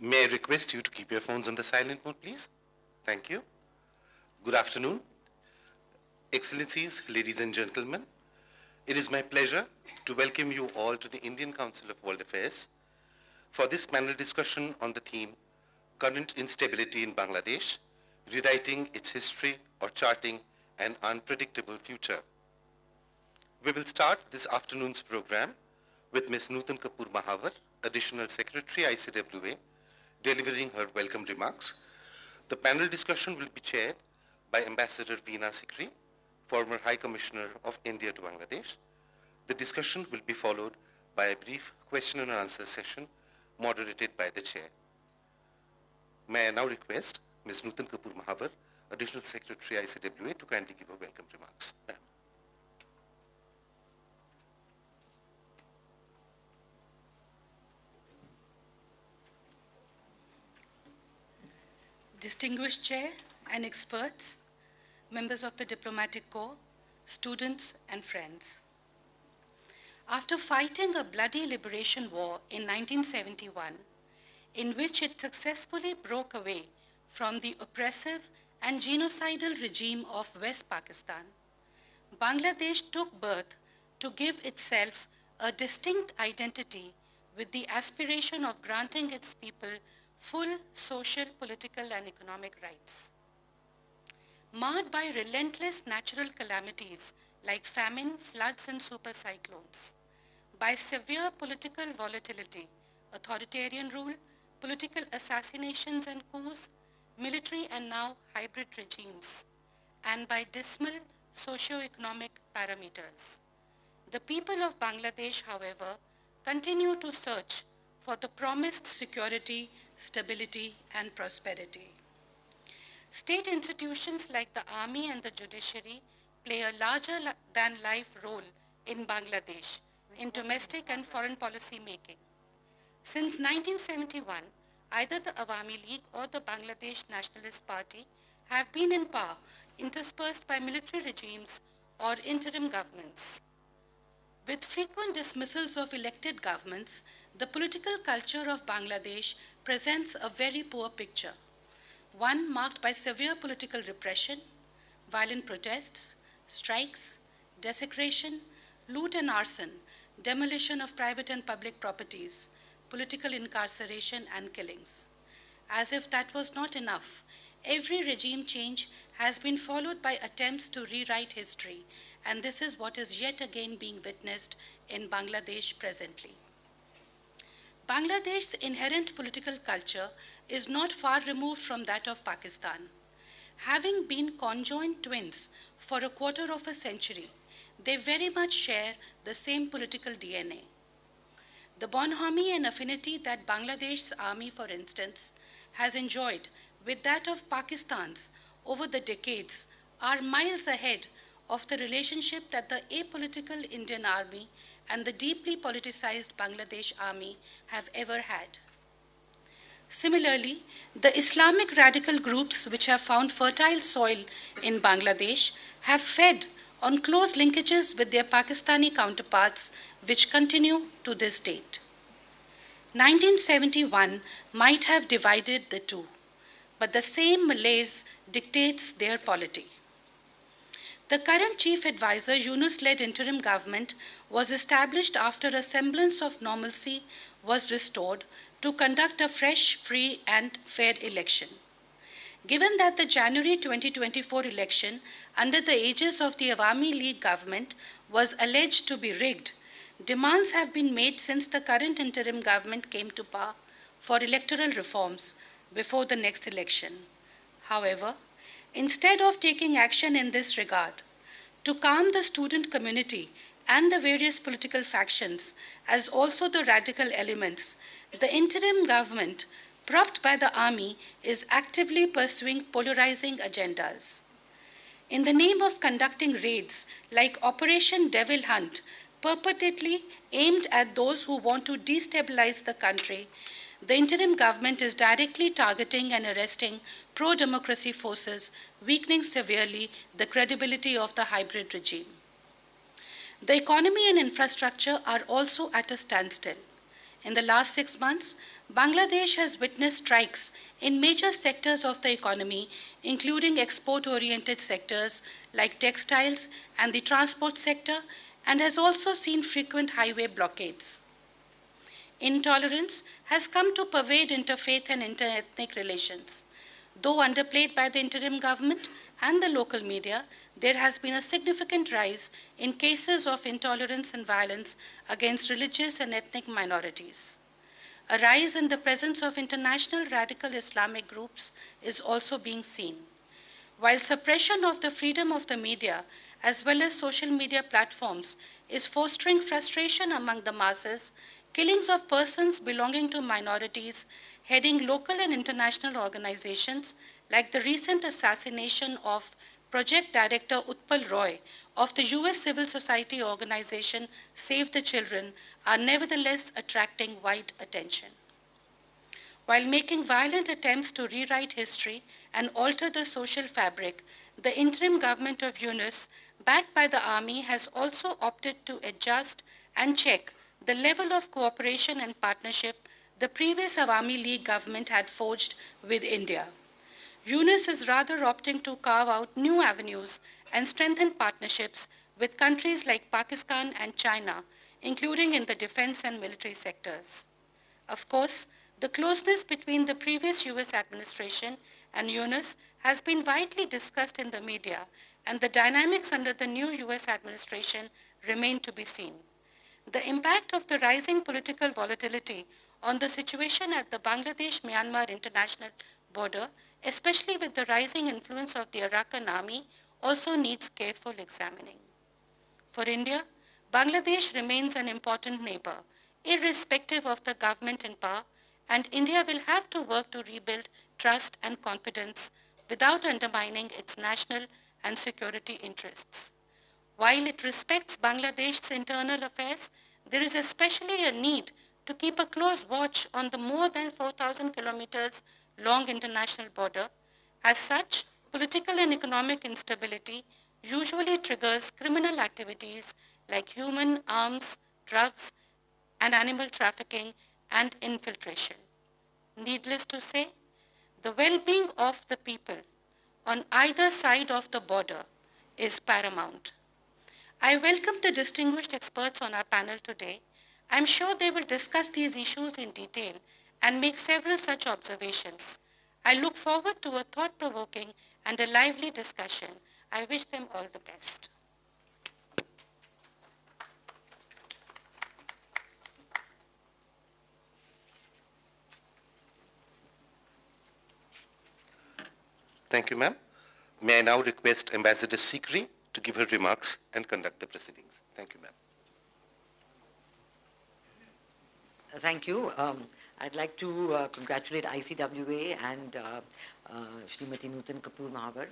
May I request you to keep your phones on the silent mode, please? Thank you. Good afternoon. Excellencies, ladies and gentlemen, it is my pleasure to welcome you all to the Indian Council of World Affairs for this panel discussion on the theme, Current Instability in Bangladesh, Rewriting its History or Charting an Unpredictable Future. We will start this afternoon's program with Ms. Nutan Kapoor Mahavar, Additional Secretary, ICWA, delivering her welcome remarks. The panel discussion will be chaired by Ambassador Veena Sikri, former High Commissioner of India to Bangladesh. The discussion will be followed by a brief question and answer session moderated by the chair. May I now request Ms. Nutan Kapoor Mahavar, Additional Secretary, ICWA, to kindly give her welcome remarks. Ma'am. Distinguished Chair and experts, members of the Diplomatic Corps, students and friends. After fighting a bloody liberation war in 1971, in which it successfully broke away from the oppressive and genocidal regime of West Pakistan, Bangladesh took birth to give itself a distinct identity with the aspiration of granting its people full social, political, and economic rights. Marred by relentless natural calamities like famine, floods, and super cyclones, by severe political volatility, authoritarian rule, political assassinations and coups, military and now hybrid regimes, and by dismal socio-economic parameters. The people of Bangladesh, however, continue to search for the promised security, stability, and prosperity. State institutions like the army and the judiciary play a larger-than-life role in Bangladesh in domestic and foreign policy making. Since 1971, either the Awami League or the Bangladesh Nationalist Party have been in power, interspersed by military regimes or interim governments. With frequent dismissals of elected governments, the political culture of Bangladesh presents a very poor picture, one marked by severe political repression, violent protests, strikes, desecration, loot and arson, demolition of private and public properties, political incarceration and killings. As if that was not enough, every regime change has been followed by attempts to rewrite history, and this is what is yet again being witnessed in Bangladesh presently. Bangladesh's inherent political culture is not far removed from that of Pakistan. Having been conjoined twins for a quarter of a century, they very much share the same political DNA. The bonhomie and affinity that Bangladesh's army, for instance, has enjoyed with that of Pakistan's over the decades are miles ahead of the relationship that the apolitical Indian army and the deeply politicized Bangladesh army have ever had. Similarly, the Islamic radical groups which have found fertile soil in Bangladesh have fed on close linkages with their Pakistani counterparts, which continue to this date. 1971 might have divided the two, but the same malaise dictates their polity. The current chief advisor, Yunus-led interim government, was established after a semblance of normalcy was restored to conduct a fresh, free, and fair election. Given that the January 2024 election under the aegis of the Awami League government was alleged to be rigged, demands have been made since the current interim government came to power for electoral reforms before the next election. However, instead of taking action in this regard, to calm the student community and the various political factions, as also the radical elements, the interim government, propped by the army, is actively pursuing polarizing agendas. In the name of conducting raids like Operation Devil Hunt, purportedly aimed at those who want to destabilize the country, the interim government is directly targeting and arresting pro-democracy forces, weakening severely the credibility of the hybrid regime. The economy and infrastructure are also at a standstill. In the last 6 months, Bangladesh has witnessed strikes in major sectors of the economy, including export-oriented sectors like textiles and the transport sector, and has also seen frequent highway blockades. Intolerance has come to pervade interfaith and interethnic relations. Though underplayed by the interim government and the local media, there has been a significant rise in cases of intolerance and violence against religious and ethnic minorities. A rise in the presence of international radical Islamic groups is also being seen. While suppression of the freedom of the media, as well as social media platforms, is fostering frustration among the masses, killings of persons belonging to minorities heading local and international organizations, like the recent assassination of Project Director Utpal Roy of the US civil society organization Save the Children, are nevertheless attracting wide attention. While making violent attempts to rewrite history and alter the social fabric, the interim government of Yunus, backed by the army, has also opted to adjust and check the level of cooperation and partnership the previous Awami League government had forged with India. Yunus is rather opting to carve out new avenues and strengthen partnerships with countries like Pakistan and China, including in the defense and military sectors. Of course, the closeness between the previous US administration and Yunus has been widely discussed in the media, and the dynamics under the new US administration remain to be seen. The impact of the rising political volatility on the situation at the Bangladesh-Myanmar international border, especially with the rising influence of the Arakan army, also needs careful examining. For India, Bangladesh remains an important neighbor, irrespective of the government in power, and India will have to work to rebuild trust and confidence without undermining its national and security interests. While it respects Bangladesh's internal affairs, there is especially a need to keep a close watch on the more than 4,000 kilometers long international border. As such, political and economic instability usually triggers criminal activities like human, arms, drugs, and animal trafficking and infiltration. Needless to say, the well-being of the people on either side of the border is paramount. I welcome the distinguished experts on our panel today. I'm sure they will discuss these issues in detail and make several such observations. I look forward to a thought-provoking and a lively discussion. I wish them all the best. Thank you, ma'am. May I now request Ambassador Sikri to give her remarks and conduct the proceedings. Thank you, ma'am. Thank you. I'd like to congratulate ICWA and Srimati Nutan Kapoor Mahavar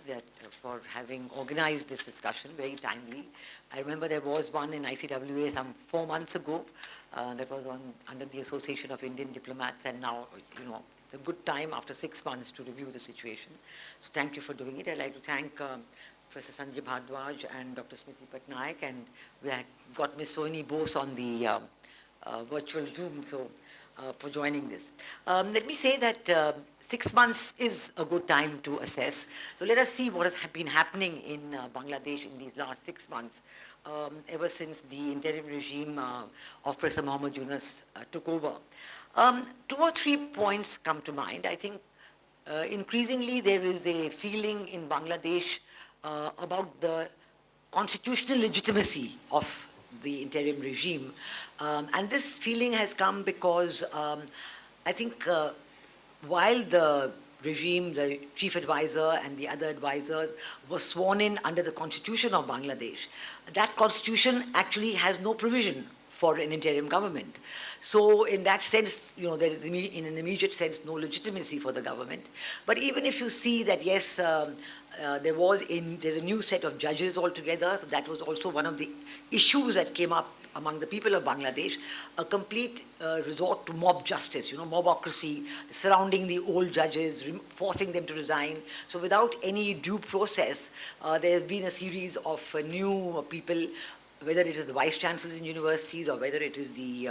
for having organized this discussion very timely. I remember there was one in ICWA some 4 months ago that was under the Association of Indian Diplomats, and now, it's a good time after 6 months to review the situation. So thank you for doing it. I'd like to thank Professor Sanjay Bharadwaj and Dr. Smruti Pattanaik, and we have got Ms. Sohini Bose on the virtual Zoom, so for joining this. Let me say that 6 months is a good time to assess. So let us see what has been happening in Bangladesh in these last 6 months, ever since the interim regime of Professor Muhammad Yunus took over. 2 or 3 points come to mind. I think increasingly there is a feeling in Bangladesh about the constitutional legitimacy of the interim regime. And this feeling has come because I think while the regime, the chief advisor and the other advisors were sworn in under the constitution of Bangladesh, that constitution actually has no provision for an interim government. So in that sense, there is in an immediate sense no legitimacy for the government. But even if you see that, yes, there's a new set of judges altogether, so that was also one of the issues that came up among the people of Bangladesh, a complete resort to mob justice, mobocracy, surrounding the old judges, forcing them to resign. So without any due process, there has been a series of new people whether it is the vice chancellors in universities or whether it is the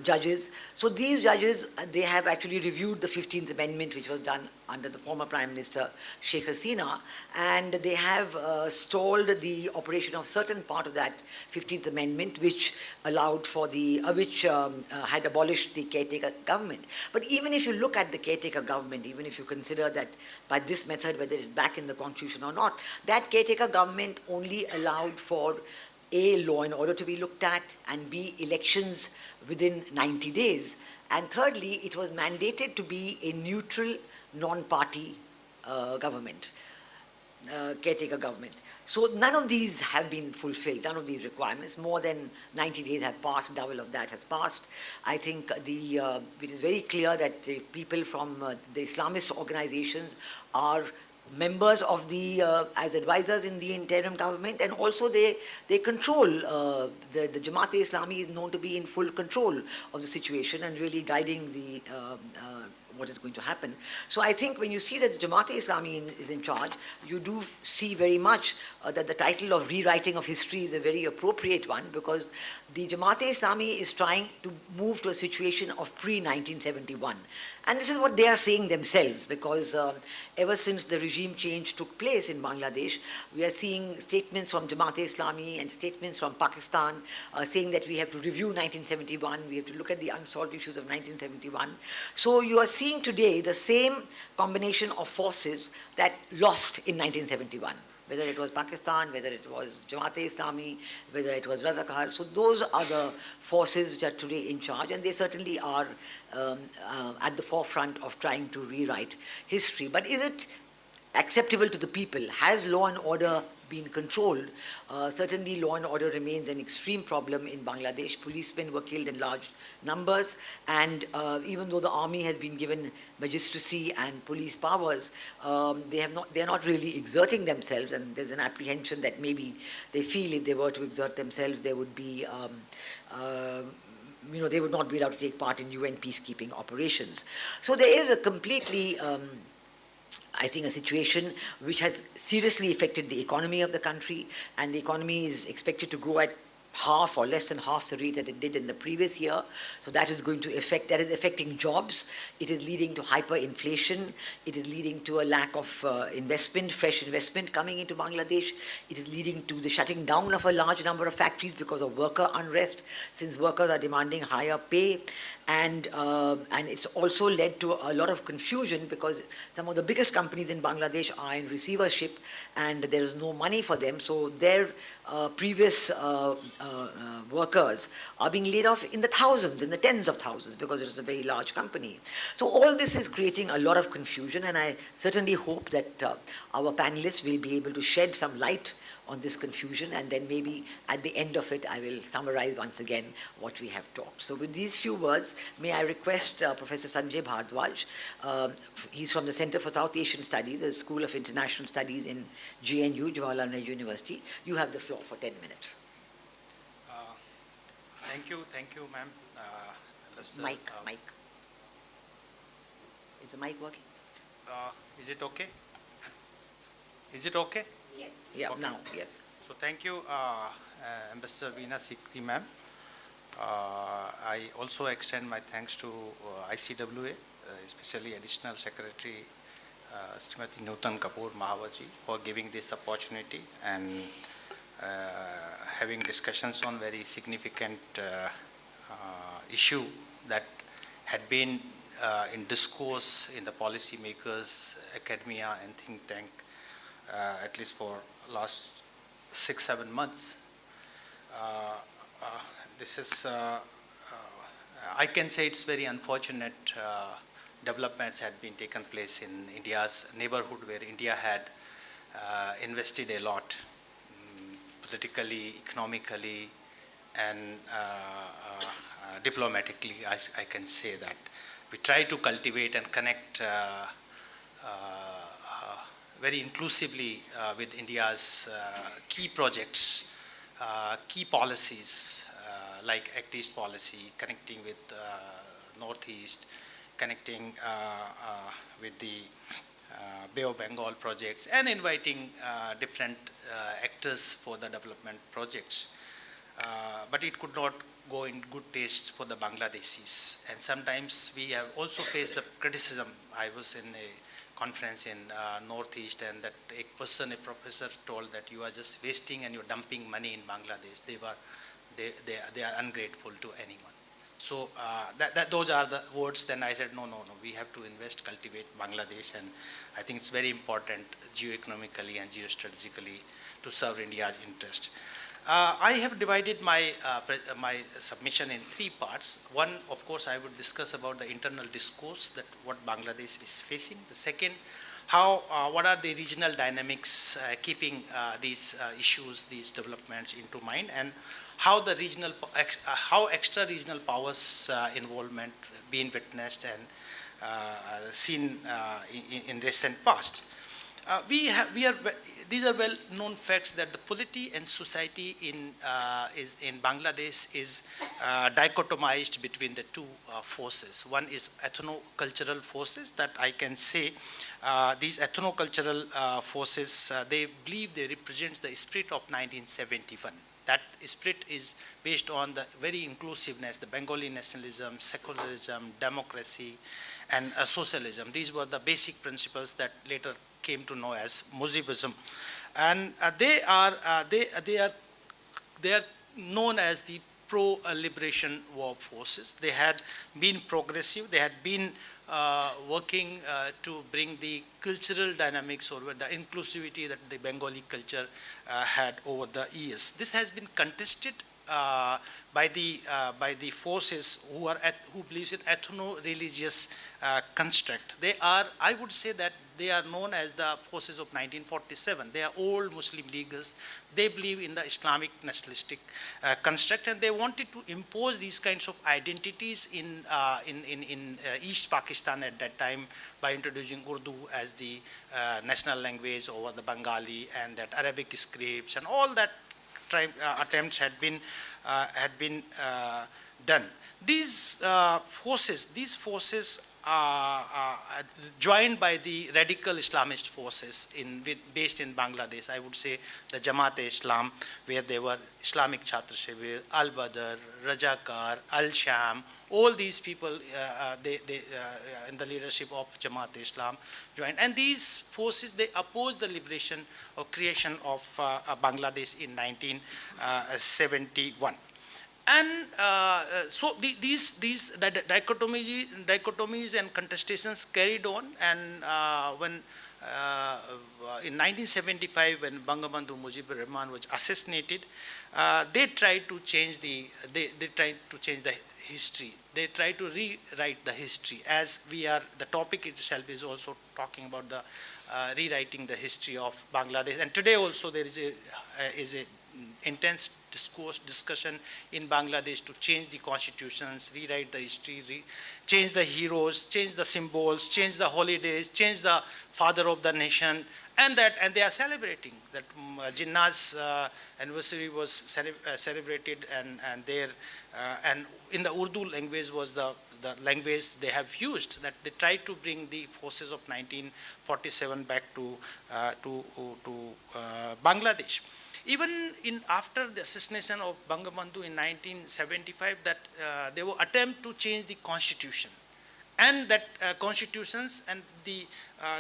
judges. So these judges, they have actually reviewed the 15th Amendment, which was done under the former Prime Minister Sheikh Hasina, and they have stalled the operation of certain part of that 15th Amendment, which allowed for which had abolished the caretaker government. But even if you look at the caretaker government, even if you consider that by this method, whether it's back in the constitution or not, that caretaker government only allowed for A, law and order to be looked at, and B, elections within 90 days. And thirdly, it was mandated to be a neutral, non-party government, caretaker government. So none of these have been fulfilled, none of these requirements. More than 90 days have passed, double of that has passed. I think it is very clear that people from the Islamist organizations are members of as advisors in the interim government, and also they control, the Jamaat-e-Islami is known to be in full control of the situation and really guiding what is going to happen. So I think when you see that the Jamaat-e-Islami is in charge, you do see very much that the title of rewriting of history is a very appropriate one, because the Jamaat-e-Islami is trying to move to a situation of pre-1971. And this is what they are saying themselves, because ever since the regime change took place in Bangladesh, we are seeing statements from Jamaat-e-Islami and statements from Pakistan saying that we have to review 1971, we have to look at the unsolved issues of 1971. So you are seeing today the same combination of forces that lost in 1971. Whether it was Pakistan, whether it was Jamaat-e-Islami, whether it was Razakar. So those are the forces which are today in charge, and they certainly are at the forefront of trying to rewrite history. But is it acceptable to the people? Has law and order been controlled? Certainly law and order remains an extreme problem in Bangladesh. Policemen were killed in large numbers, and even though the army has been given magistracy and police powers, they are not really exerting themselves, and there's an apprehension that maybe they feel if they were to exert themselves, they would be they would not be allowed to take part in UN peacekeeping operations. So there is a completely I think a situation which has seriously affected the economy of the country, and the economy is expected to grow at half or less than half the rate that it did in the previous year. So that is affecting jobs. It is leading to hyperinflation. It is leading to a lack of investment, fresh investment coming into Bangladesh. It is leading to the shutting down of a large number of factories because of worker unrest, since workers are demanding higher pay. And it's also led to a lot of confusion, because some of the biggest companies in Bangladesh are in receivership and there is no money for them. So their previous workers are being laid off in the thousands, in the tens of thousands, because it is a very large company. So all this is creating a lot of confusion, and I certainly hope that our panelists will be able to shed some light on this confusion, and then maybe at the end of it I will summarize once again what we have talked. So with these few words, may I request Professor Sanjay Bharadwaj. He's from the Center for South Asian Studies, the School of International Studies in JNU, Jawaharlal Nehru University. You have the floor for 10 minutes. Thank you, ma'am. Mic. Is the mic working? Is it okay? Is it okay? Yes. Yeah, Okay. now, yes. So thank you, Ambassador Veena Sikri, ma'am. I also extend my thanks to ICWA, especially Additional Secretary Srimati Nutan Kapoor Mahavaji, for giving this opportunity and having discussions on very significant issue that had been in discourse in the policymakers, academia and think tank at least for last 6-7 months. This is, I can say it's very unfortunate developments had been taken place in India's neighborhood, where India had invested a lot, politically, economically, and diplomatically. I can say that. We try to cultivate and connect very inclusively with India's key projects, key policies like Act East policy, connecting with Northeast, connecting with the Bay of Bengal projects, and inviting different actors for the development projects. but it could not go in good taste for the Bangladeshis. And sometimes we have also faced the criticism. I was in a conference in Northeast, and that a professor told that you are just wasting and you're dumping money in Bangladesh. They are ungrateful to anyone. So those are the words. Then I said, no, we have to invest, cultivate Bangladesh, and I think it's very important geoeconomically and geostrategically to serve India's interest. I have divided my submission in three parts. One, of course, I would discuss about the internal discourse, that what Bangladesh is facing. The second, what are the regional dynamics keeping these issues, these developments into mind, and how the how extra-regional powers involvement being witnessed and seen in recent past. These are well-known facts that the polity and society in Bangladesh is dichotomized between the two forces. One is ethno-cultural forces that I can say these ethno-cultural forces, they believe they represent the spirit of 1971. That spirit is based on the very inclusiveness, the Bengali nationalism, secularism, democracy, and socialism. These were the basic principles that later came to know as Mujibism, and they are known as the pro-liberation war forces. They had been progressive. They had been working to bring the cultural dynamics or the inclusivity that the Bengali culture had over the years. This has been contested by the forces who believes in ethno-religious construct. They are, I would say that they are known as the forces of 1947. They are old Muslim leaguers. They believe in the Islamic nationalistic construct, and they wanted to impose these kinds of identities in East Pakistan at that time by introducing Urdu as the national language over the Bengali, and that Arabic scripts and all that attempts had been done. These forces joined by the radical Islamist forces based in Bangladesh. I would say the Jamaat-e-Islam, where they were Islamic Chhatra Shibir, Al-Badr, Rajakar, Al-Sham, all these people in the leadership of Jamaat-e-Islam joined. And these forces, they opposed the liberation or creation of Bangladesh in 1971. And so these dichotomies and contestations carried on, and when in 1975, when Bangabandhu Mujibur Rahman was assassinated, they tried to change the history. They tried to rewrite the history, as the topic itself is also talking about the rewriting the history of Bangladesh. And today also there is a intense discussion in Bangladesh to change the constitutions, rewrite the history, change the heroes, change the symbols, change the holidays, change the father of the nation, and they are celebrating that Jinnah's anniversary was celebrated, and in the Urdu language was the language they have used, that they tried to bring the forces of 1947 back to Bangladesh. Even after the assassination of Bangabandhu in 1975, that there were attempts to change the constitution, and that constitutions and the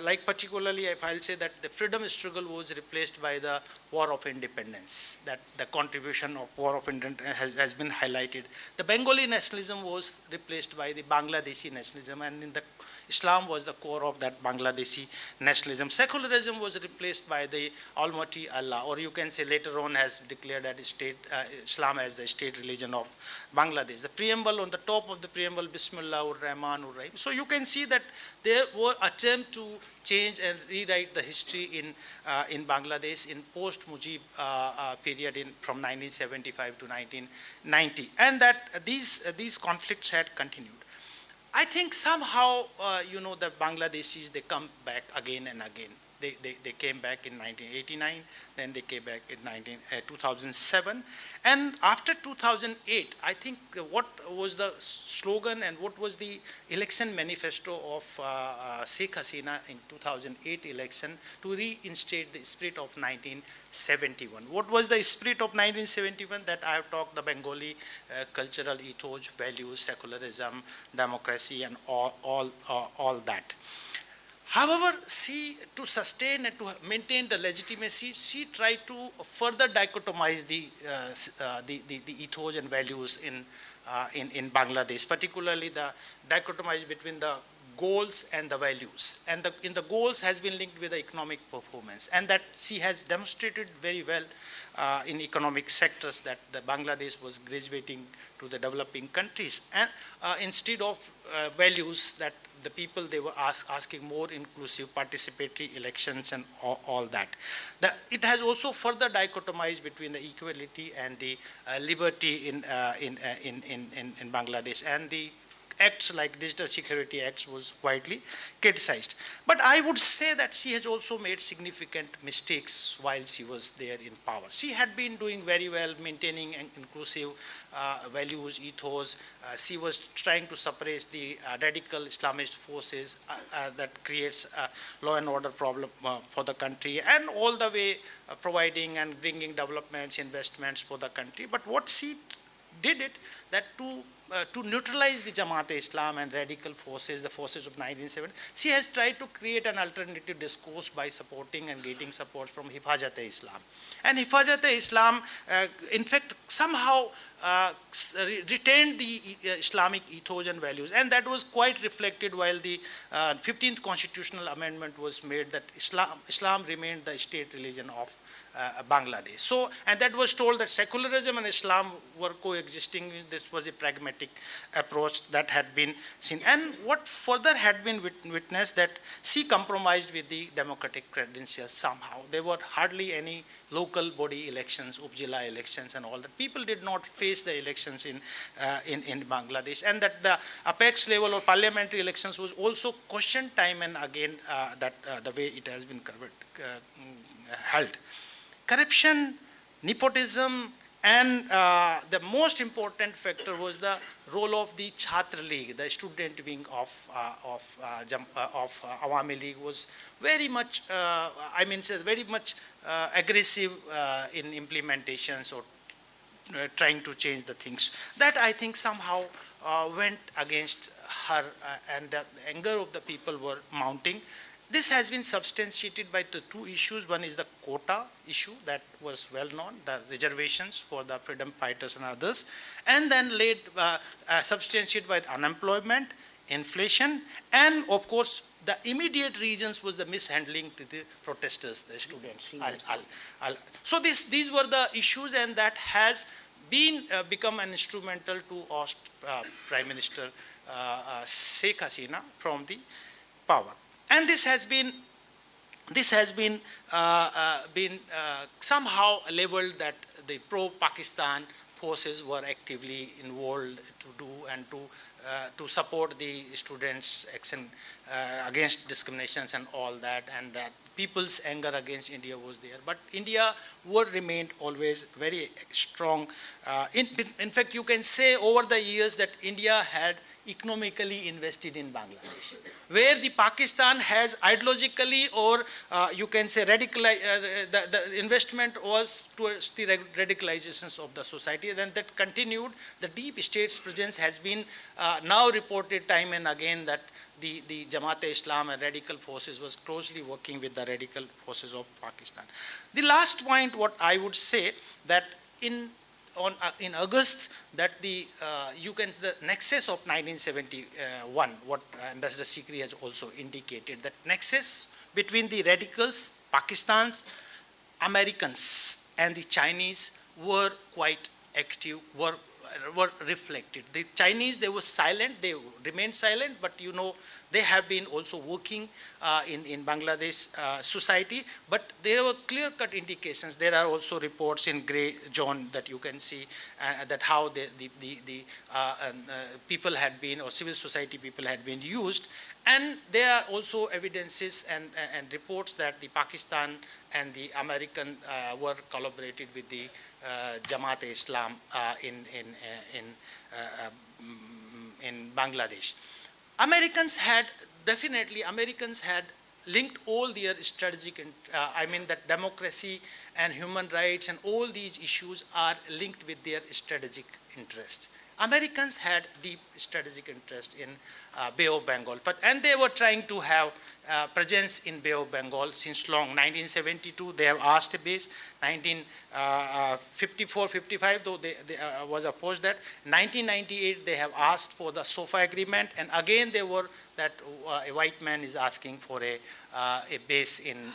like particularly if I'll say that the freedom struggle was replaced by the war of independence, that the contribution of war of independence has been highlighted. The Bengali nationalism was replaced by the Bangladeshi nationalism, and in the Islam was the core of that Bangladeshi nationalism. Secularism was replaced by the Almighty Allah, or you can say later on has declared that Islam as the state religion of Bangladesh. The preamble, on the top of the preamble, Bismillah ar-Rahman ar-Rahim. So you can see that there were attempts to change and rewrite the history in Bangladesh in post-Mujib period from 1975 to 1990, and that these conflicts had continued. I think somehow, the Bangladeshis, they come back again and again. They came back in 1989, then they came back in 2007. And after 2008, I think what was the slogan and what was the election manifesto of Sheikh Hasina in 2008 election to reinstate the spirit of 1971. What was the spirit of 1971 that I have talked, the Bengali cultural ethos, values, secularism, democracy, and all that. However, to sustain and to maintain the legitimacy, she tried to further dichotomize the ethos and values in Bangladesh, particularly the dichotomize between the goals and the values. And in the goals has been linked with the economic performance, and that she has demonstrated very well in economic sectors that the Bangladesh was graduating to the developing countries. And instead of values that the people, they were asking more inclusive participatory elections and all that. It has also further dichotomized between the equality and the liberty in Bangladesh, and the acts like Digital Security Acts was widely criticized. But I would say that she has also made significant mistakes while she was there in power. She had been doing very well, maintaining an inclusive values, ethos. She was trying to suppress the radical Islamist forces that creates a law and order problem for the country, and all the way providing and bringing developments, investments for the country. But what she did it, that to neutralize the Jamaat-e-Islam and radical forces, the forces of 1970, she has tried to create an alternative discourse by supporting and getting support from Hifazat-e-Islam. And Hifazat-e-Islam, in fact, somehow retained the Islamic ethos and values, and that was quite reflected while the 15th constitutional amendment was made, that Islam remained the state religion of Bangladesh. So, and that was told that secularism and Islam were coexisting. This was a pragmatic approach that had been seen. And what further had been witnessed, that she compromised with the democratic credentials somehow. There were hardly any local body elections, Upzilla elections and all that. People did not face the elections in Bangladesh, and that the apex level or parliamentary elections was also questioned time and again, that the way it has been held. Corruption, nepotism, and the most important factor was the role of the Chhatra League, the student wing of Awami League, was very much, very much aggressive in implementations or trying to change the things. That I think somehow went against her, and the anger of the people were mounting. This has been substantiated by the two issues. One is the quota issue that was well known, the reservations for the freedom fighters and others, and then substantiated by unemployment, inflation, and of course the immediate reasons was the mishandling to the protesters, the students. So these were the issues, and that has been become an instrumental to oust Prime Minister Sheikh Hasina from the power. And this has been somehow labeled that the pro-Pakistan forces were actively involved to do and to support the students' action against discriminations and all that, and that people's anger against India was there. But India remained always very strong. In fact, you can say over the years that India had economically invested in Bangladesh, where the Pakistan has ideologically, or you can say the investment was towards the radicalizations of the society. Then that continued. The deep state's presence has been now reported time and again, that the Jamaat-e-Islam and radical forces was closely working with the radical forces of Pakistan. The last point, what I would say, that in August, that the nexus of 1971, what Ambassador Sikri has also indicated, that nexus between the radicals, Pakistan's, Americans, and the Chinese were quite active, were reflected. The Chinese, they were silent, they remained silent, but they have been also working in Bangladesh society, but there were clear-cut indications. There are also reports in gray zone that you can see that how the people had been, or civil society people had been used, and there are also evidences and reports that the Pakistan and the American were collaborated with the Jamaat-e-Islam in Bangladesh. Americans had linked all their strategic, that democracy and human rights and all these issues are linked with their strategic interest. Americans had deep strategic interest in Bay of Bengal, and they were trying to have presence in Bay of Bengal since long. 1972, they have asked a base. 1954-55, though they was opposed that. 1998, they have asked for the SOFA agreement, and again they were that a white man is asking for a base in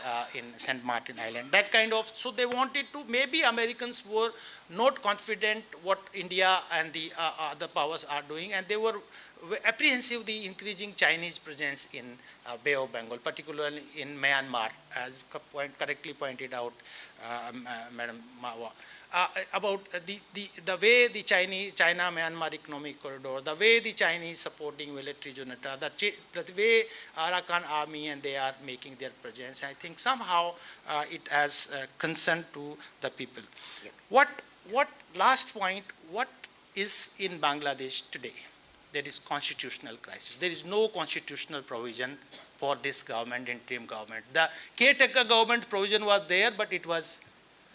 St. Martin Island. That kind of, so they wanted to, maybe Americans were not confident what India and the other powers are doing, and they were apprehensive the increasing Chinese presence in Bay of Bengal, particularly in Myanmar, as correctly pointed out Madam Mawa, about the way the China-Myanmar economic corridor, the way the Chinese supporting military junta, the way Arakan army and they are making their presence. I think somehow it has concern to the people. Yep. What last point, what is in Bangladesh today? There is constitutional crisis. There is no constitutional provision for this government, interim government. The caretaker government provision was there, but it was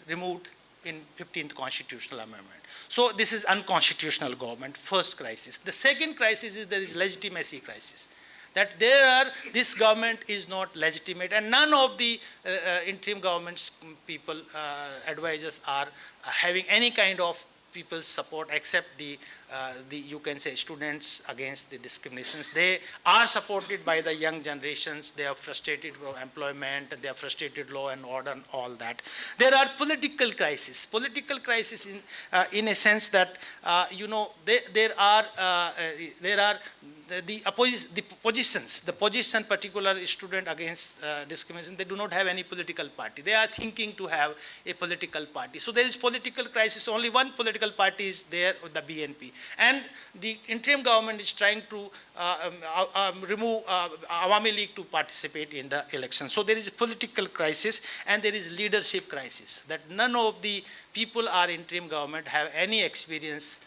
removed in 15th constitutional amendment. So this is unconstitutional government, first crisis. The second crisis is there is legitimacy crisis. That this government is not legitimate, and none of the interim government's people, advisors are having any kind of people's support except the you can say students against the discriminations. They are supported by the young generations. They are frustrated with employment. They are frustrated law and order and all that. There are political crises. Political crisis in a sense that there are the position particular student against discrimination. They do not have any political party. They are thinking to have a political party. So there is political crisis. Only one political party is there, the BNP. And the interim government is trying to remove Awami League to participate in the election. So there is a political crisis and there is leadership crisis. That none of the people are interim government have any experience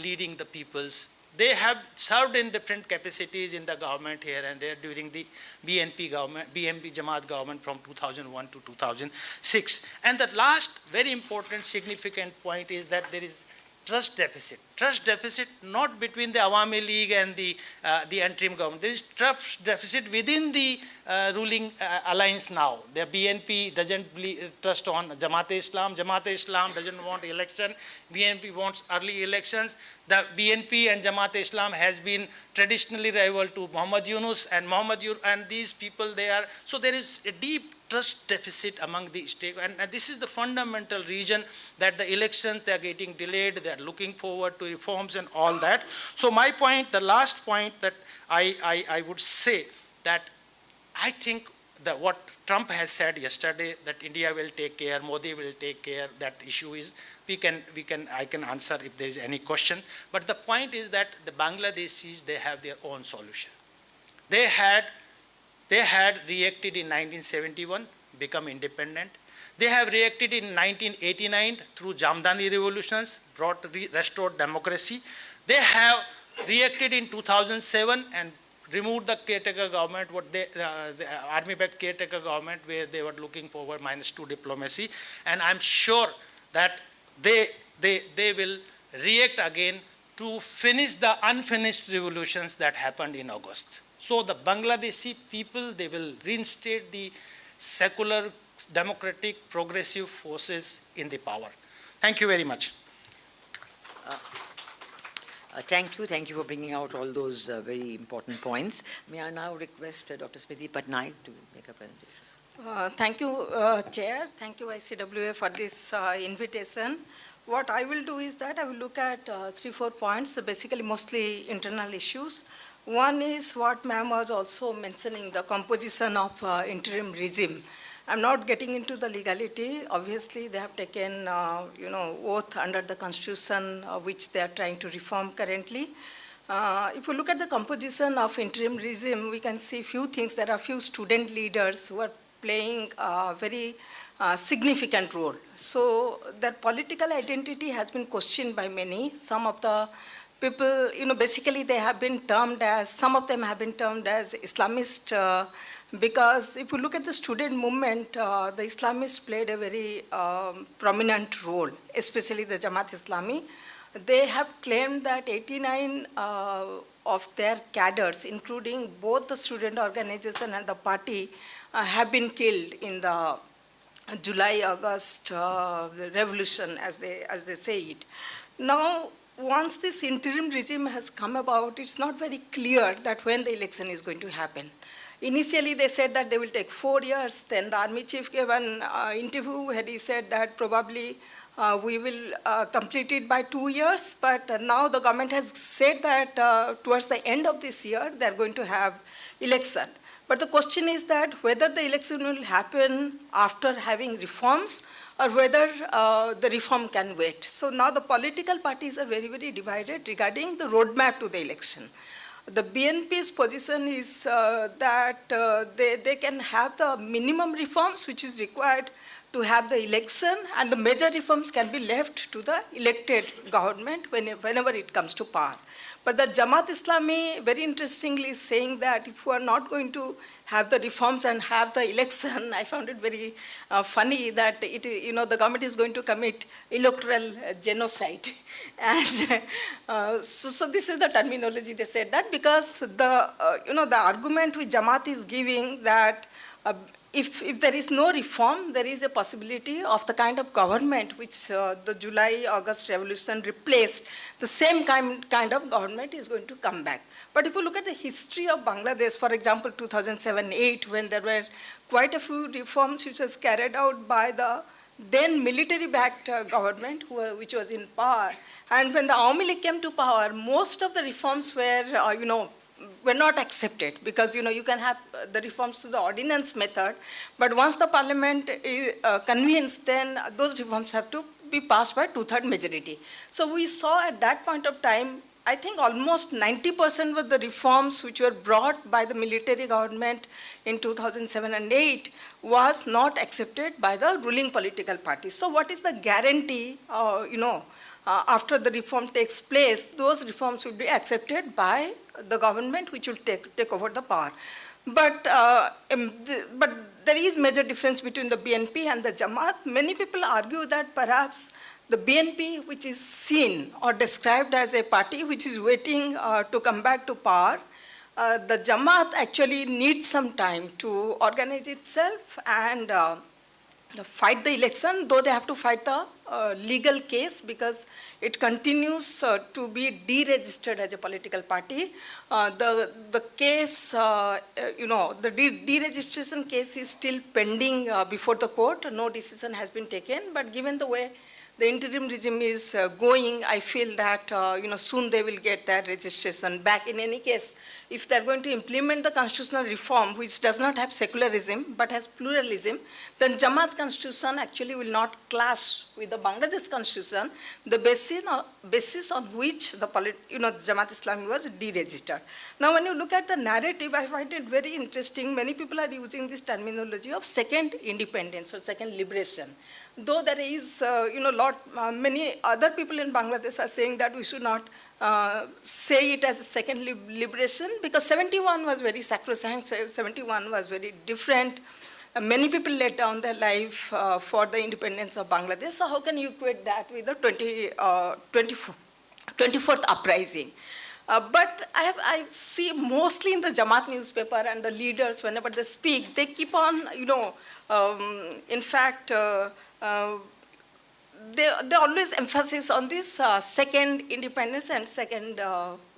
leading the people's. They have served in different capacities in the government here and there during the BNP Jamaat government from 2001 to 2006. And the last very important significant point is that there is trust deficit. Trust deficit not between the Awami League and the interim government. There is trust deficit within the ruling alliance now. The BNP doesn't trust on Jamaat-e-Islam. Jamaat-e-Islam doesn't want election. BNP wants early elections. The BNP and Jamaat-e-Islam has been traditionally rival to Muhammad Yunus, and these people so there is a deep trust deficit among the state, and this is the fundamental reason that the elections, they are getting delayed, they are looking forward to reforms and all that. So my point, the last point that I would say that I think that what Trump has said yesterday, that India will take care, Modi will take care, that issue is, I can answer if there is any question. But the point is that the Bangladeshis, they have their own solution. They had reacted in 1971, become independent. They have reacted in 1989 through Jamdani revolutions, restored democracy. They have reacted in 2007 and removed the caretaker government, the army-backed caretaker government, where they were looking forward -2 diplomacy. And I'm sure that they will react again to finish the unfinished revolutions that happened in August. So the Bangladeshi people, they will reinstate the secular, democratic, progressive forces in the power. Thank you very much. Thank you for bringing out all those very important points. May I now request Dr. Smruti Pattanaik to make a presentation. Thank you, Chair. Thank you, ICWA, for this invitation. what I will do is that I will look at 3-4 points, so basically mostly internal issues. One is what ma'am was also mentioning, the composition of interim regime. I'm not getting into the legality. Obviously, they have taken, oath under the constitution, which they are trying to reform currently. If we look at the composition of interim regime, we can see few things. There are few student leaders who are playing a very significant role. So their political identity has been questioned by many. Some of the people, basically they have been termed as, some of them have been termed as Islamist, because if you look at the student movement, the Islamists played a very prominent role, especially the Jamaat Islami. They have claimed that 89 of their cadres, including both the student organization and the party, have been killed in the July-August revolution, as they say it. Now, once this interim regime has come about, it's not very clear that when the election is going to happen. Initially, they said that they will take 4 years. Then the army chief gave an interview where he said that probably we will complete it by 2 years. But now the government has said that towards the end of this year, they're going to have election. But the question is that whether the election will happen after having reforms or whether the reform can wait. So now the political parties are very, very divided regarding the roadmap to the election. The BNP's position is that they can have the minimum reforms which is required to have the election, and the major reforms can be left to the elected government whenever it comes to power. But the Jamaat Islami, very interestingly, is saying that if we are not going to have the reforms and have the election, I found it very funny that the government is going to commit electoral genocide. And so this is the terminology they said that, because the argument which Jamaat is giving that if there is no reform, there is a possibility of the kind of government which the July-August revolution replaced, the same kind of government is going to come back. But if you look at the history of Bangladesh, for example, 2007-8, when there were quite a few reforms which was carried out by the then military-backed government which was in power, and when the Awami League came to power, most of the reforms were not accepted, because you can have the reforms through the ordinance method, but once the parliament is convenes, then those reforms have to be passed by 2/3 majority. So we saw at that point of time, I think almost 90% of the reforms which were brought by the military government in 2007 and 8 was not accepted by the ruling political party. So what is the guarantee, after the reform takes place, those reforms will be accepted by the government which will take over the power. But there is major difference between the BNP and the Jamaat. Many people argue that perhaps the BNP, which is seen or described as a party which is waiting to come back to power, the Jamaat actually needs some time to organize itself and fight the election, though they have to fight the legal case because it continues to be deregistered as a political party. The case, the deregistration case is still pending before the court. No decision has been taken, but given the way the interim regime is going, I feel that soon they will get their registration back. In any case, if they're going to implement the constitutional reform, which does not have secularism but has pluralism, then Jamaat constitution actually will not clash with the Bangladesh constitution, the basis on which the Jamaat Islami was deregistered. Now, when you look at the narrative, I find it very interesting. Many people are using this terminology of second independence or second liberation. Though there is, many other people in Bangladesh are saying that we should not say it as a second liberation, because 71 was very sacrosanct, 71 was very different. Many people laid down their life for the independence of Bangladesh. So how can you equate that with the 24th uprising? But I see mostly in the Jamaat newspaper and the leaders, whenever they speak, they keep on, in fact, they always emphasize on this second independence and second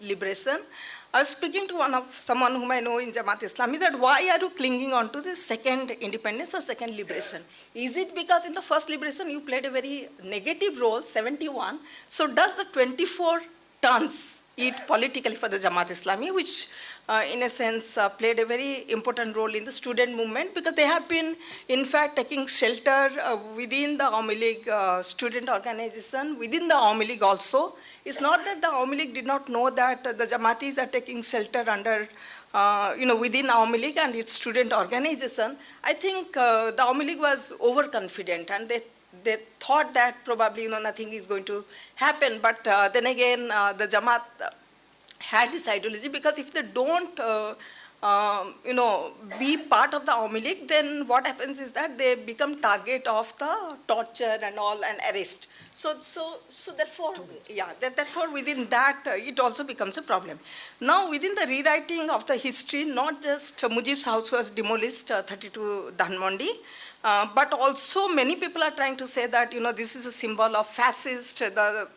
liberation. I was speaking to someone whom I know in Jamaat Islami that why are you clinging on to the second independence or second liberation? Is it because in the first liberation you played a very negative role, 71, so does the 24 turns it politically for the Jamaat Islami, which in a sense played a very important role in the student movement, because they have been in fact taking shelter within the Awami League student organization, within the Awami League also. It's not that the Awami League did not know that the Jamatis are taking shelter under, within Awami League and its student organization. I think the Awami League was overconfident, and they thought that probably nothing is going to happen. But then again, the Jamaat had this ideology, because if they don't be part of the Awami League, then what happens is that they become target of the torture and all, and arrest. So therefore within that, it also becomes a problem. Now, within the rewriting of the history, not just Mujib's house was demolished, 32 Dhanmondi, but also many people are trying to say that, this is a symbol of fascist. The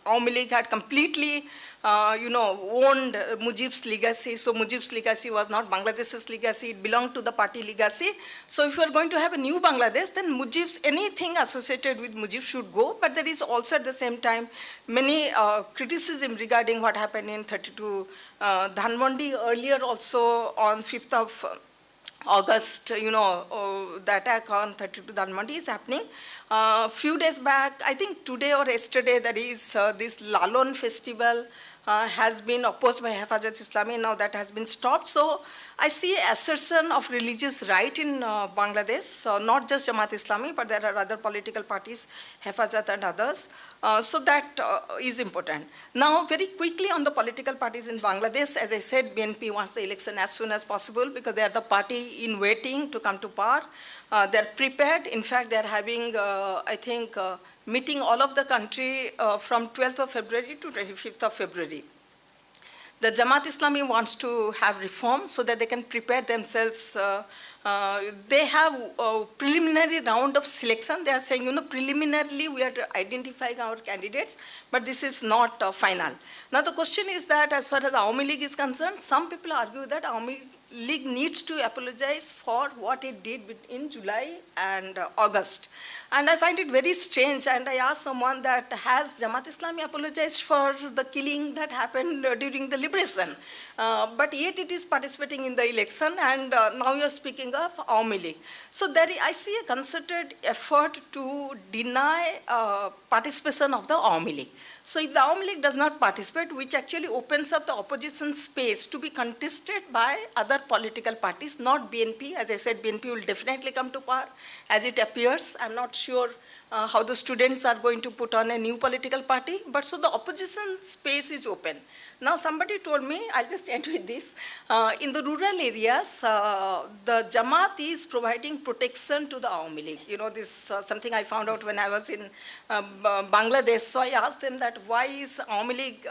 Awami League had completely owned Mujib's legacy. So Mujib's legacy was not Bangladesh's legacy, it belonged to the party legacy. So if you are going to have a new Bangladesh, then Mujib's, anything associated with Mujib should go. But there is also at the same time many criticism regarding what happened in 32 Dhanmondi. Earlier also on 5th of August, the attack on 32 Dhanmondi is happening. Few days back, I think today or yesterday, there is this Lalon festival has been opposed by Hefazat Islami. Now that has been stopped. So I see assertion of religious right in Bangladesh, not just Jamaat Islami, but there are other political parties, Hefazat and others. So that is important. Now, very quickly on the political parties in Bangladesh, as I said, BNP wants the election as soon as possible, because they are the party in waiting to come to power. They're prepared. In fact, they're having, I think, meeting all of the country from 12th of February to 25th of February. The Jamaat Islami wants to have reform so that they can prepare themselves. They have a preliminary round of selection. They are saying, preliminarily we are identifying our candidates, but this is not final. Now the question is that as far as the Awami League is concerned, some people argue that Awami League needs to apologize for what it did in July and August. And I find it very strange, and I asked someone that, has Jamaat Islami apologized for the killing that happened during the liberation? But yet it is participating in the election, and now you're speaking of Awami League. So there I see a concerted effort to deny participation of the Awami League. So if the Awami League does not participate, which actually opens up the opposition space to be contested by other political parties, not BNP. As I said, BNP will definitely come to power as it appears. I'm not sure how the students are going to put on a new political party, but so the opposition space is open. Now somebody told me, I'll just end with this, in the rural areas, the Jamaat is providing protection to the Awami League. This something I found out when I was in Bangladesh. So I asked them that why is Awami League,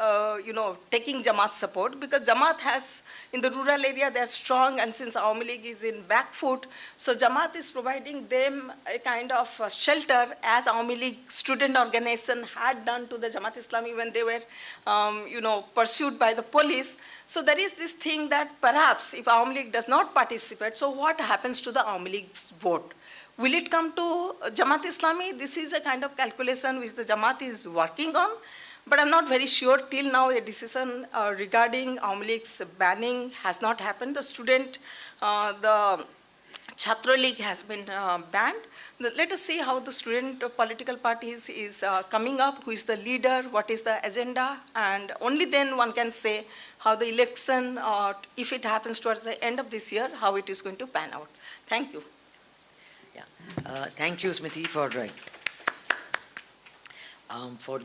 taking Jamaat support? Because Jamaat has, in the rural area, they're strong, and since Awami League is in back foot, so Jamaat is providing them a kind of shelter, as Awami League student organization had done to the Jamaat Islami when they were, pursued by the police. So there is this thing that perhaps if Awami League does not participate, so what happens to the Awami League's vote? Will it come to Jamaat Islami? This is a kind of calculation which the Jamaat is working on, but I'm not very sure. Till now, a decision regarding Awami League's banning has not happened. The the Chhatra League has been banned. Let us see how the student political parties is coming up, who is the leader, what is the agenda, and only then one can say how the election, if it happens towards the end of this year, how it is going to pan out. Thank you. Yeah. Thank you, Smruti, for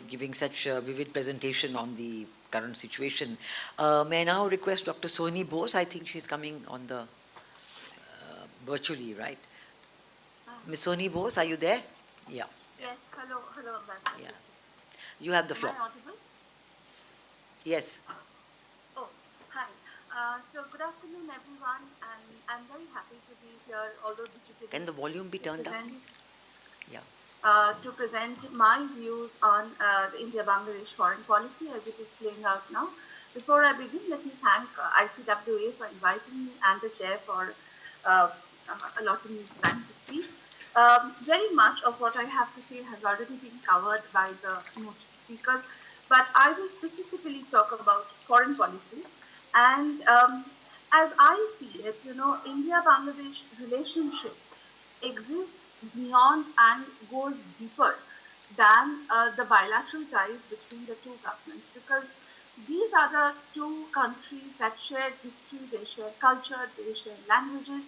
giving such a vivid presentation on the current situation. May I now request Dr. Sohini Bose? I think she's coming on the virtually, right? Ms. Sohini Bose, are you there? Yeah. Yes, hello, Ambassador. Yeah. You have the floor. Am I audible? Yes. Oh, hi. So good afternoon, everyone, and I'm very happy to be here, although digitally. Can the volume be turned up? Yeah. To present my views on the India-Bangladesh foreign policy as it is playing out now. Before I begin, let me thank ICWA for inviting me and the chair for uh, allotting me time to speak. Very much of what I have to say has already been covered by the noted speakers, but I will specifically talk about foreign policy. And as I see it, India-Bangladesh relationship exists beyond and goes deeper than the bilateral ties between the two governments, because these are the two countries that share history, they share culture, they share languages,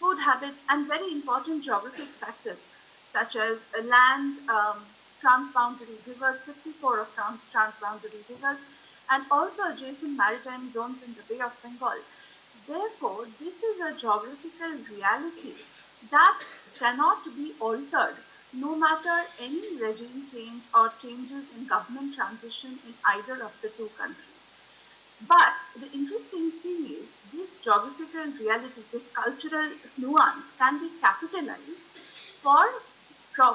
food habits, and very important geographic factors such as land, transboundary rivers, 54 of transboundary rivers, and also adjacent maritime zones in the Bay of Bengal. Therefore, this is a geographical reality that cannot be altered no matter any regime change or changes in government transition in either of the two countries. But the interesting thing is, this geographical reality, this cultural nuance can be capitalized for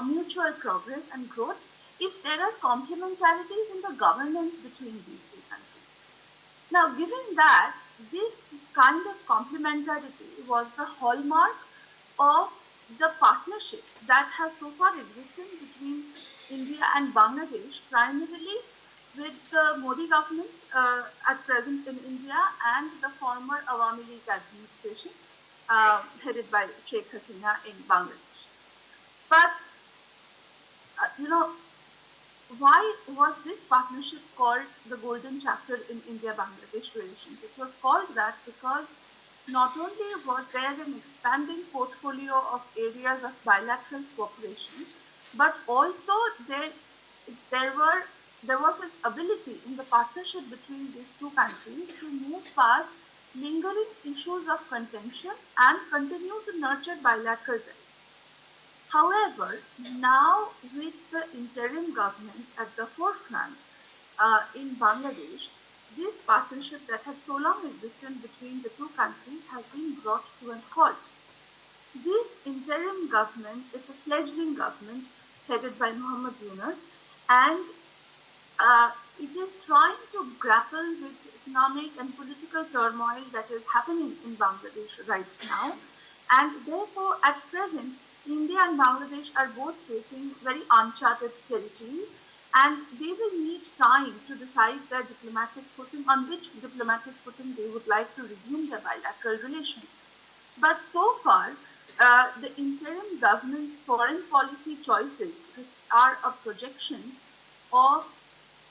mutual progress and growth if there are complementarities in the governance between these two countries. Now, given that this kind of complementarity was the hallmark of the partnership that has so far existed between India and Bangladesh, primarily with the Modi government at present in India and the former Awami League administration headed by Sheikh Hasina in Bangladesh. But, you know, why was this partnership called the golden chapter in India-Bangladesh relations? It was called that because not only was there an expanding portfolio of areas of bilateral cooperation, but also there were there was this ability in the partnership between these two countries to move past lingering issues of contention and continue to nurture bilateral ties. However, now with the interim government at the forefront in Bangladesh, this partnership that had so long existed between the two countries has been brought to a halt. This interim government is a fledgling government headed by Muhammad Yunus, and it is trying to grapple with economic and political turmoil that is happening in Bangladesh right now. And therefore, at present, India and Bangladesh are both facing very uncharted territories, and they will need time to decide their diplomatic footing, on which diplomatic footing they would like to resume their bilateral relations. But so far, the interim government's foreign policy choices are of projections of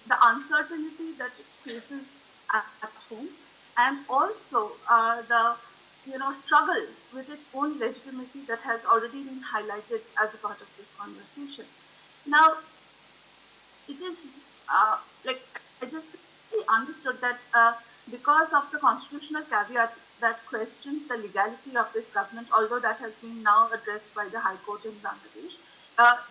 the uncertainty that it faces at home, and also the struggle with its own legitimacy that has already been highlighted as a part of this conversation. Now, it is like I just really understood that because of the constitutional caveat that questions the legality of this government, although that has been now addressed by the High Court in Bangladesh,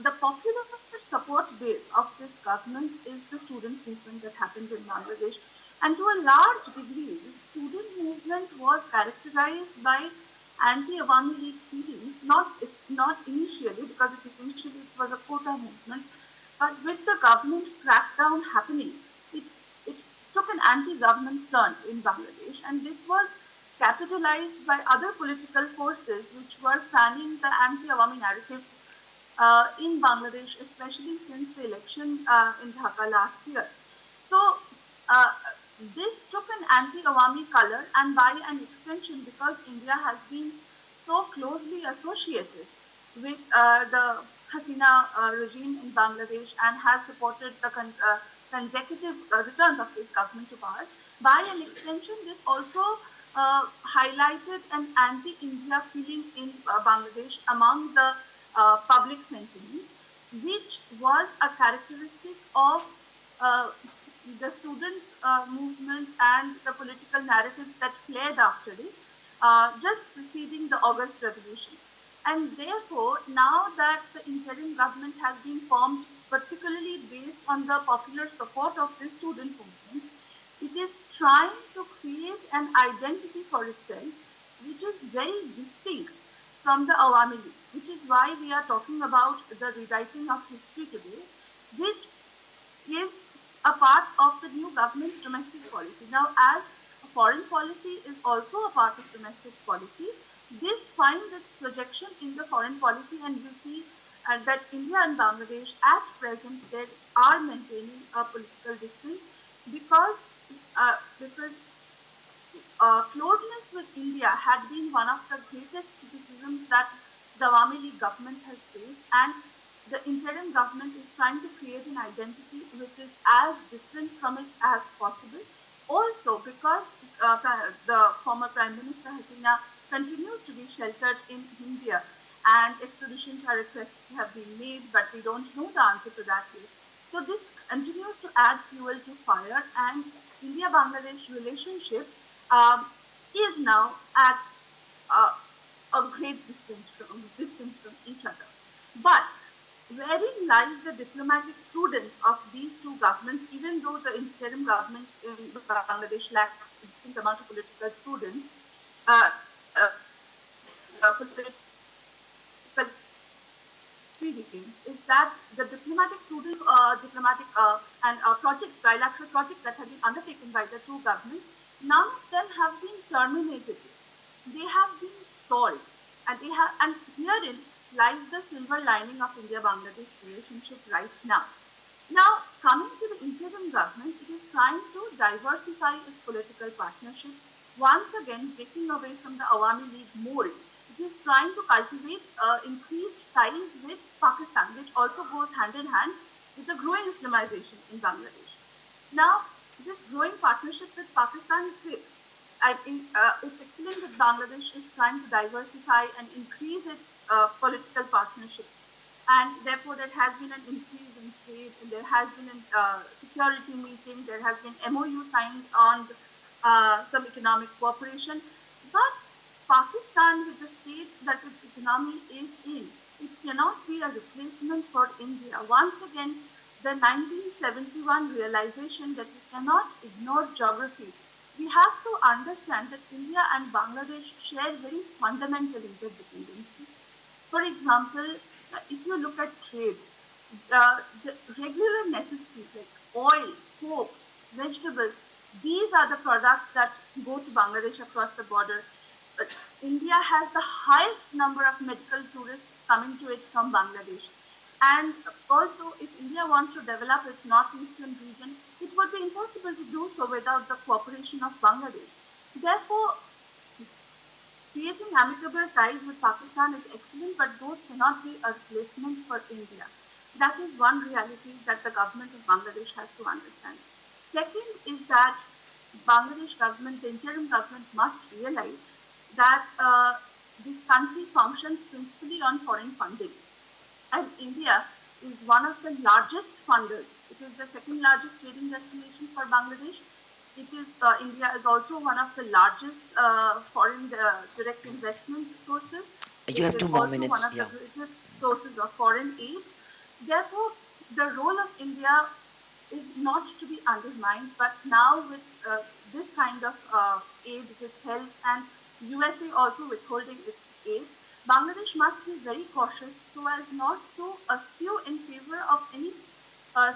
the popular support base of this government is the students' movement that happened in Bangladesh. And to a large degree, the student movement was characterized by anti-Awami League feelings, not initially, because initially it was a quota movement, but with the government crackdown happening, it, it took an anti-government turn in Bangladesh, and this was capitalized by other political forces which were fanning the anti-Awami narrative in Bangladesh, especially since the election in Dhaka last year. So uh, this took an anti-Awami color, and by an extension, because India has been so closely associated with the Hasina regime in Bangladesh and has supported the consecutive returns of this government to power. By an extension, this also highlighted an anti-India feeling in Bangladesh among the public sentiments, which was a characteristic of uh, the students' movement and the political narratives that played after it, just preceding the August Revolution. And therefore, now that the interim government has been formed, particularly based on the popular support of the student movement, it is trying to create an identity for itself which is very distinct from the Awami League, which is why we are talking about the rewriting of history today, which is a part of the new government's domestic policy. Now, as foreign policy is also a part of domestic policy, this finds its projection in the foreign policy, and you see that India and Bangladesh at present they are maintaining a political distance because closeness with India had been one of the greatest criticisms that the Awami League government has faced, and the interim government is trying to create an identity which is as different from it as possible. Also, because the former Prime Minister Hasina continues to be sheltered in India, and extradition requests have been made, but we don't know the answer to that yet. So this continues to add fuel to fire, and India-Bangladesh relationship um, is now at uh, a great distance from each other. But wherein lies the diplomatic prudence of these two governments, even though the interim government in Bangladesh lacks a distinct amount of political prudence, uh, uh, political is that the diplomatic and projects, bilateral projects that have been undertaken by the two governments, none of them have been terminated. They have been stalled, and herein lies the silver lining of India-Bangladesh relationship right now. Now, coming to the interim government, it is trying to diversify its political partnerships, once again breaking away from the Awami League mold. It is trying to cultivate increased ties with Pakistan, which also goes hand in hand with the growing Islamization in Bangladesh. Now, this growing partnership with Pakistan is great. I think it's excellent that Bangladesh is trying to diversify and increase its political partnerships, and therefore there has been an increase in trade, and there has been a security meeting, there has been MOU signed on some economic cooperation. But Pakistan, with the state that its economy is in, it cannot be a replacement for India. Once again, the 1971 realization that we cannot ignore geography. We have to understand that India and Bangladesh share very fundamental interdependencies. For example, if you look at trade, the regular necessities like oil, soap, vegetables, these are the products that go to Bangladesh across the border. Uh, India has the highest number of medical tourists coming to it from Bangladesh. And also, if India wants to develop its northeastern region, it would be impossible to do so without the cooperation of Bangladesh. Therefore, creating amicable ties with Pakistan is excellent, but those cannot be a replacement for India. That is one reality that the government of Bangladesh has to understand. Second is that Bangladesh government, the interim government, must realize that this country functions principally on foreign funding, and India is one of the largest funders. It is the second largest trading destination for Bangladesh. India is also one of the largest foreign direct investment sources. You It have is 2 more also one minutes. of the Yeah. greatest sources of foreign aid. Therefore, the role of India is not to be undermined. But now with this kind of aid withheld, and USA also withholding its aid, Bangladesh must be very cautious so as not to skew in favor of any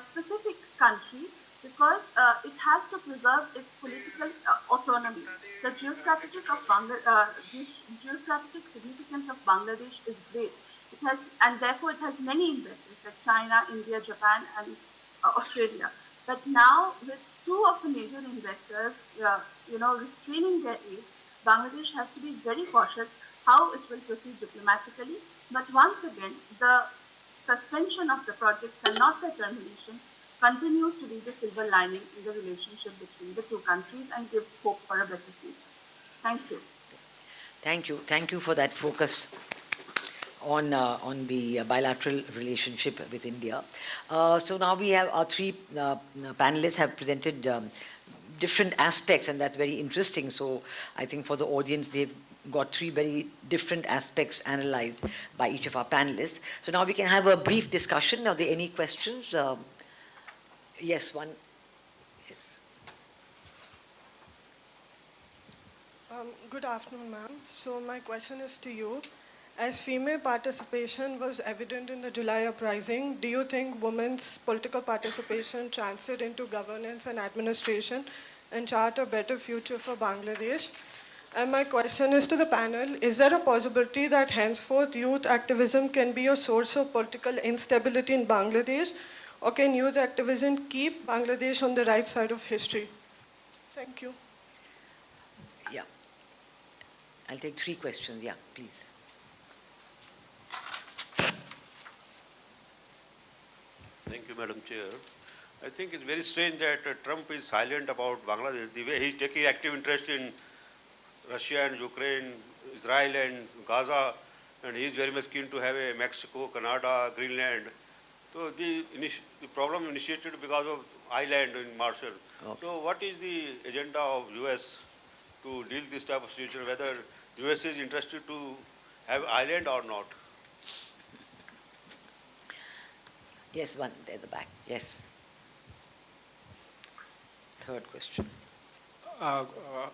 specific country, because it has to preserve its political autonomy. The geostrategic significance of Bangladesh is great. It has, and therefore it has many investors like China, India, Japan, and Australia. But now, with two of the major investors, restraining their aid, Bangladesh has to be very cautious how it will proceed diplomatically. But once again, the suspension of the projects and not the termination continues to be the silver lining in the relationship between the two countries and gives hope for a better future. Thank you. Thank you. Thank you for that focus on the bilateral relationship with India. So now we have our three panelists have presented different aspects, and that's very interesting. So I think for the audience, they've got three very different aspects analyzed by each of our panelists. So now we can have a brief discussion. Are there any questions? Yes, one. Yes. Good afternoon, ma'am. So my question is to you. As female participation was evident in the July uprising, do you think women's political participation translate into governance and administration and chart a better future for Bangladesh? And my question is to the panel, is there a possibility that henceforth youth activism can be a source of political instability in Bangladesh? Or can youth activism keep Bangladesh on the right side of history? Thank you. Yeah. I'll take 3 questions. Yeah, please. Thank you, Madam Chair. I think it's very strange that Trump is silent about Bangladesh, the way he's taking active interest in Russia and Ukraine, Israel and Gaza, and he's very much keen to have a Mexico, Canada, Greenland. So the problem initiated because of island in Marshall. Okay. So what is the agenda of US to deal with this type of situation, whether US is interested to have island or not? Yes, one there at the back. Yes. Third question.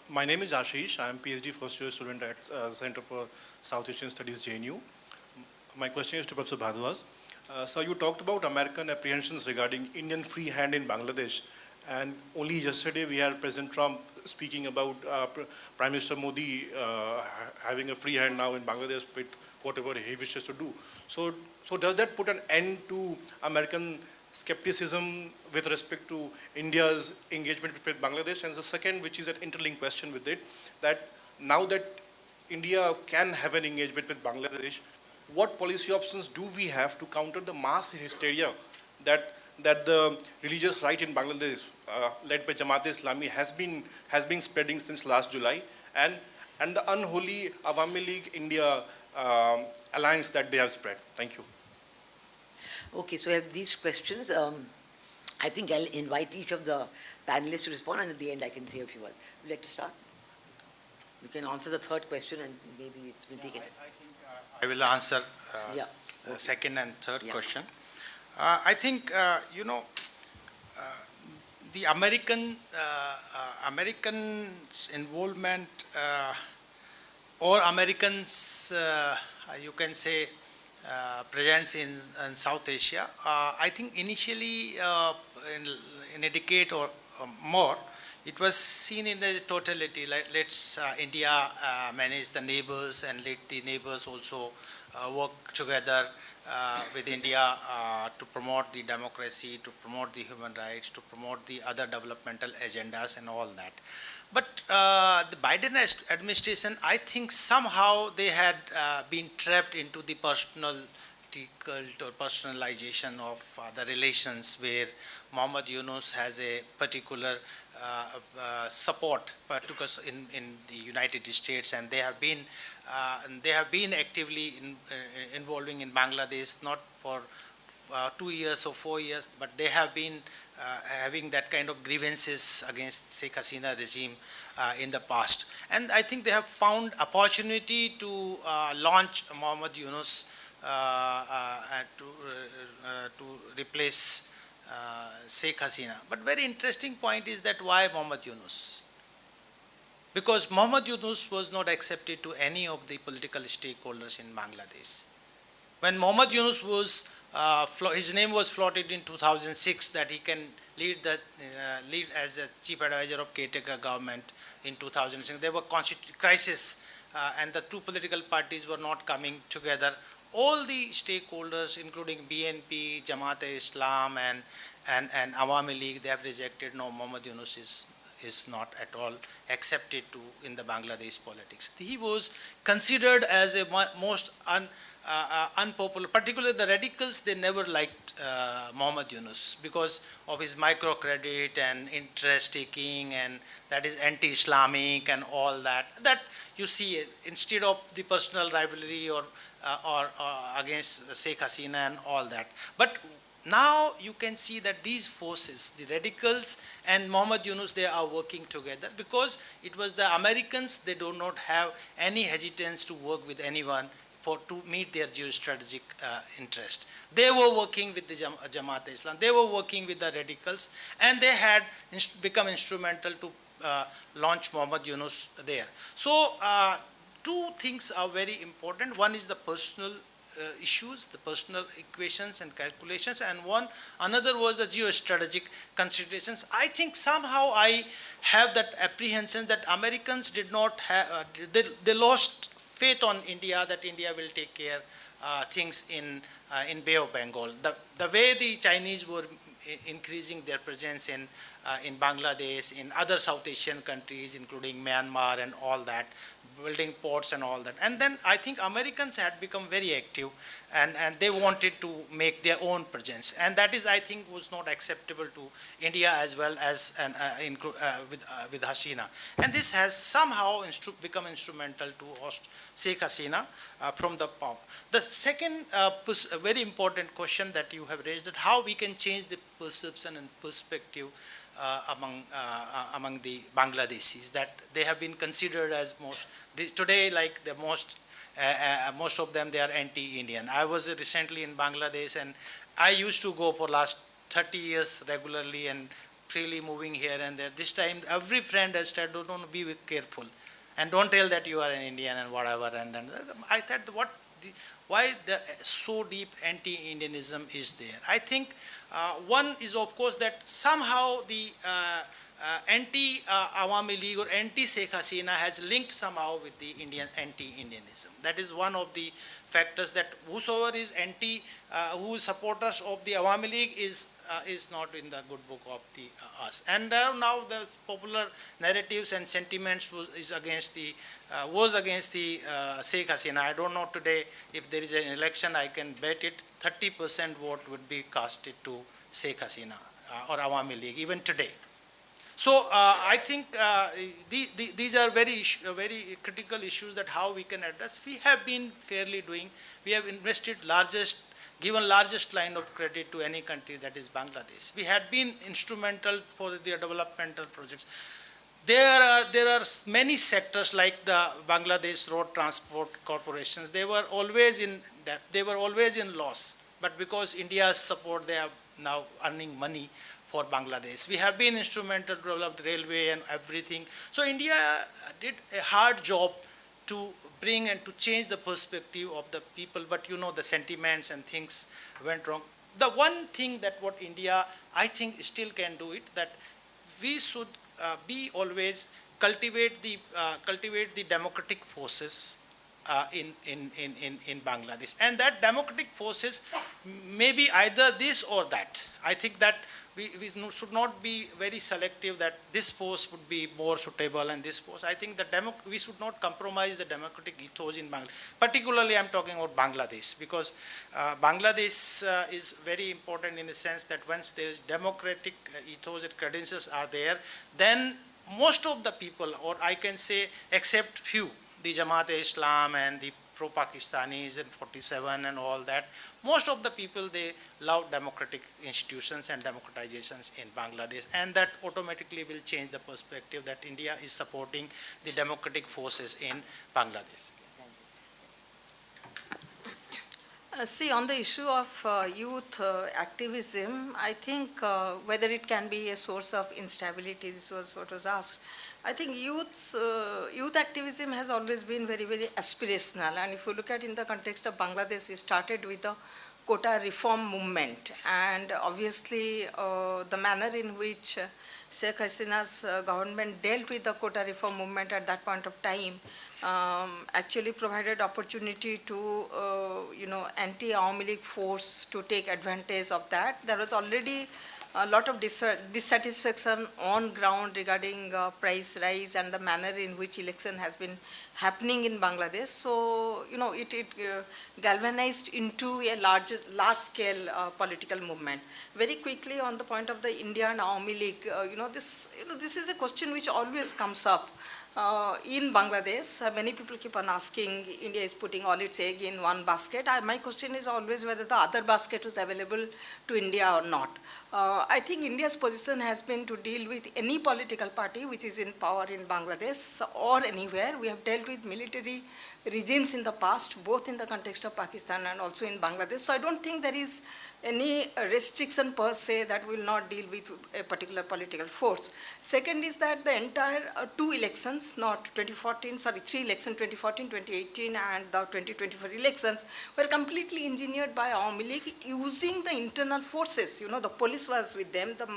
My name is Ashish. I am PhD first year student at Center for South Asian Studies, JNU. My question is to Professor Bharadwaj. So you talked about American apprehensions regarding Indian free hand in Bangladesh. And only yesterday we had President Trump speaking about Prime Minister Modi having a free hand now in Bangladesh with whatever he wishes to do. So does that put an end to American skepticism with respect to India's engagement with Bangladesh? And the second, which is an interlinked question with it, that now that India can have an engagement with Bangladesh, what policy options do we have to counter the mass hysteria that the religious right in Bangladesh, led by Jamaat-e-Islami, has been spreading since last July, and the unholy Awami League India alliance that they have spread? Thank you. Okay, so I have these questions. I think I'll invite each of the panelists to respond, and at the end I can say a few words. Would you like to start? We can answer the third question, and maybe we'll take it. I think I will answer Yeah. second and third Yeah. question. I think, the Americans' involvement or Americans, you can say, presence in South Asia. I think initially, in a decade or more, it was seen in the totality. Like, let's India manage the neighbors, and let the neighbors also work together with India to promote the democracy, to promote the human rights, to promote the other developmental agendas and all that. But the Biden administration, I think somehow they had been trapped into the personal cult or personalization of the relations, where Muhammad Yunus has a particular support, particularly in the United States, and they have been actively involving in Bangladesh, not for 2 years or 4 years, but they have been having that kind of grievances against Sheikh Hasina regime in the past. And I think they have found opportunity to launch Muhammad Yunus to replace Sheikh Hasina. But very interesting point is that why Muhammad Yunus? Because Muhammad Yunus was not accepted to any of the political stakeholders in Bangladesh. When Muhammad Yunus was, his name was floated in 2006 that he can lead as the chief advisor of caretaker government in 2006. There were crisis and the two political parties were not coming together. All the stakeholders, including BNP, Jamaat-e-Islam and Awami League, they have rejected. No, Muhammad Yunus is not at all accepted in the Bangladesh politics. He was considered as a most unpopular, particularly the radicals. They never liked Muhammad Yunus because of his microcredit and interest taking, and that is anti-Islamic and all that. That you see, instead of the personal rivalry or against Sheikh Hasina and all that. But now you can see that these forces, the radicals and Muhammad Yunus, they are working together because it was the Americans. They do not have any hesitance to work with anyone to meet their geostrategic interest. They were working with the Jamaat-e-Islam. They were working with the radicals, and they had become instrumental to launch Muhammad Yunus there. So two things are very important. One is the personal issues, the personal equations and calculations, and another was the geostrategic considerations. I think somehow I have that apprehension that Americans did not have, they lost faith on India, that India will take care things in Bay of Bengal. The way the Chinese were increasing their presence in Bangladesh, in other South Asian countries, including Myanmar and all that, building ports and all that. And then I think Americans had become very active, and they wanted to make their own presence. And that is, I think, was not acceptable to India as well as with Hasina. And this has somehow become instrumental to host Sheikh Hasina from the pop. The second very important question that you have raised, that how we can change the perception and perspective among the Bangladeshis, that they have been considered as today, like the most of them, they are anti-Indian. I was recently in Bangladesh, and I used to go for last 30 years regularly and freely moving here and there. This time every friend has said, don't be careful and don't tell that you are an Indian and whatever. And then I thought, why the so deep anti-Indianism is there? I think one is, of course, that somehow the anti-Awami League or anti-Sheikh Hasina has linked somehow with the anti-Indianism. That is one of the factors, that whosoever is who is supporters of the Awami League is not in the good book of the us. And now the popular narratives and sentiments was against the Sheikh Hasina. I don't know today if there is an election, I can bet it 30% vote would be casted to Sheikh Hasina or Awami League even today. So I think these are very critical issues, that how we can address. We have been fairly doing. We have invested given largest line of credit to any country, that is Bangladesh. We had been instrumental for their developmental projects. There are many sectors like the Bangladesh Road Transport Corporations. They were always in debt. They were always in loss. But because India's support, they are now earning money for Bangladesh. We have been instrumental to develop railway and everything. So India did a hard job to bring and to change the perspective of the people, but the sentiments and things went wrong. The one thing that what India, I think, still can do it, that we should be always cultivate the democratic forces in Bangladesh, and that democratic forces may be either this or that. I think that we should not be very selective, that this force would be more suitable and this force. I think that we should not compromise the democratic ethos in Bangladesh. Particularly, I'm talking about Bangladesh, because Bangladesh is very important in the sense that once there is democratic ethos and credentials are there, then most of the people, or I can say except few, the Jamaat-e-Islam and the pro-Pakistanis and 47 and all that, most of the people, they love democratic institutions and democratizations in Bangladesh, and that automatically will change the perspective that India is supporting the democratic forces in Bangladesh. See, on the issue of youth activism, I think whether it can be a source of instability, this was what was asked. I think youth activism has always been very, very aspirational. And if you look at in the context of Bangladesh, it started with the quota reform movement. And obviously, the manner in which Sheikh Hasina's government dealt with the quota reform movement at that point of time actually provided opportunity to, anti-Awami League force to take advantage of that. There was already a lot of dissatisfaction on ground regarding price rise and the manner in which election has been happening in Bangladesh. So, it galvanized into a large-scale political movement. Very quickly, on the point of the India and Awami League, this is a question which always comes up. In Bangladesh, many people keep on asking, India is putting all its egg in one basket. My question is always whether the other basket was available to India or not. I think India's position has been to deal with any political party which is in power in Bangladesh or anywhere. We have dealt with military regimes in the past, both in the context of Pakistan and also in Bangladesh. So I don't think there is any restriction per se that will not deal with a particular political force. Second is that the entire two elections, not 2014, sorry, three elections, 2014, 2018, and the 2024 elections, were completely engineered by Awami League using the internal forces. You know, the police was with them, the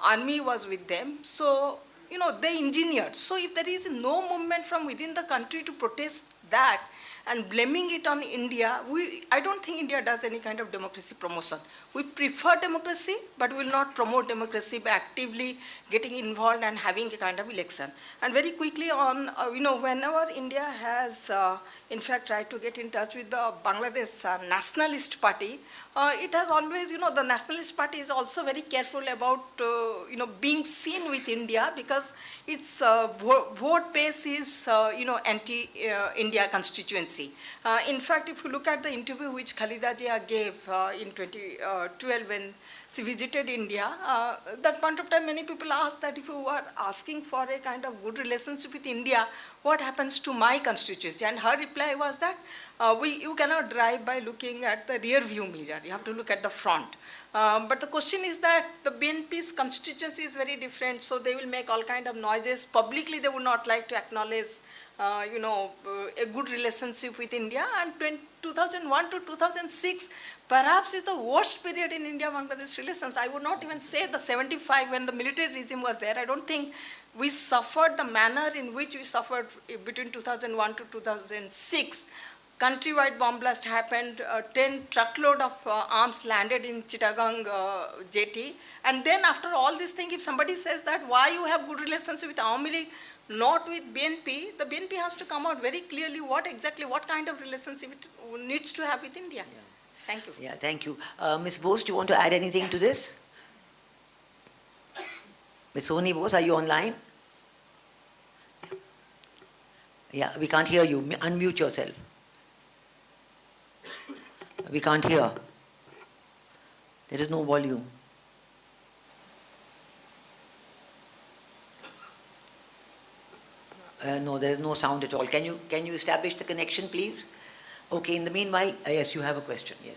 army was with them. So, you know, they engineered. So if there is no movement from within the country to protest that, and blaming it on India, I don't think India does any kind of democracy promotion. We prefer democracy, but will not promote democracy by actively getting involved and having a kind of election. And very quickly on, you know, whenever India has, in fact, tried to get in touch with the Bangladesh Nationalist Party, it has always, you know, the Nationalist Party is also very careful about, you know, being seen with India because its vote base is, you know, anti-India constituency. In fact, if you look at the interview which Khalida Jia gave in 2012 when she visited India, that point of time many people asked that if you are asking for a kind of good relationship with India, what happens to my constituency? And her reply was that you cannot drive by looking at the rear view mirror. You have to look at the front. But the question is that the BNP's constituency is very different, so they will make all kind of noises. Publicly, they would not like to acknowledge, you know, a good relationship with India. And 2001 to 2006, perhaps is the worst period in India-Bangladesh relations. I would not even say the 75 when the military regime was there. I don't think we suffered the manner in which we suffered between 2001 to 2006. Countrywide bomb blast happened, 10 truckload of arms landed in Chittagong jetty. And then after all this thing, if somebody says that why you have good relationship with Awami League, not with BNP, the BNP has to come out very clearly what kind of relationship it needs to have with India. Yeah. Thank you. Yeah, thank you. Ms. Bose, do you want to add anything to this? Ms. Sohini Bose, are you online? Yeah, we can't hear you. Unmute yourself. We can't hear. There is no volume. No, there is no sound at all. Can you establish the connection, please? Okay, in the meanwhile, yes, you have a question, yes.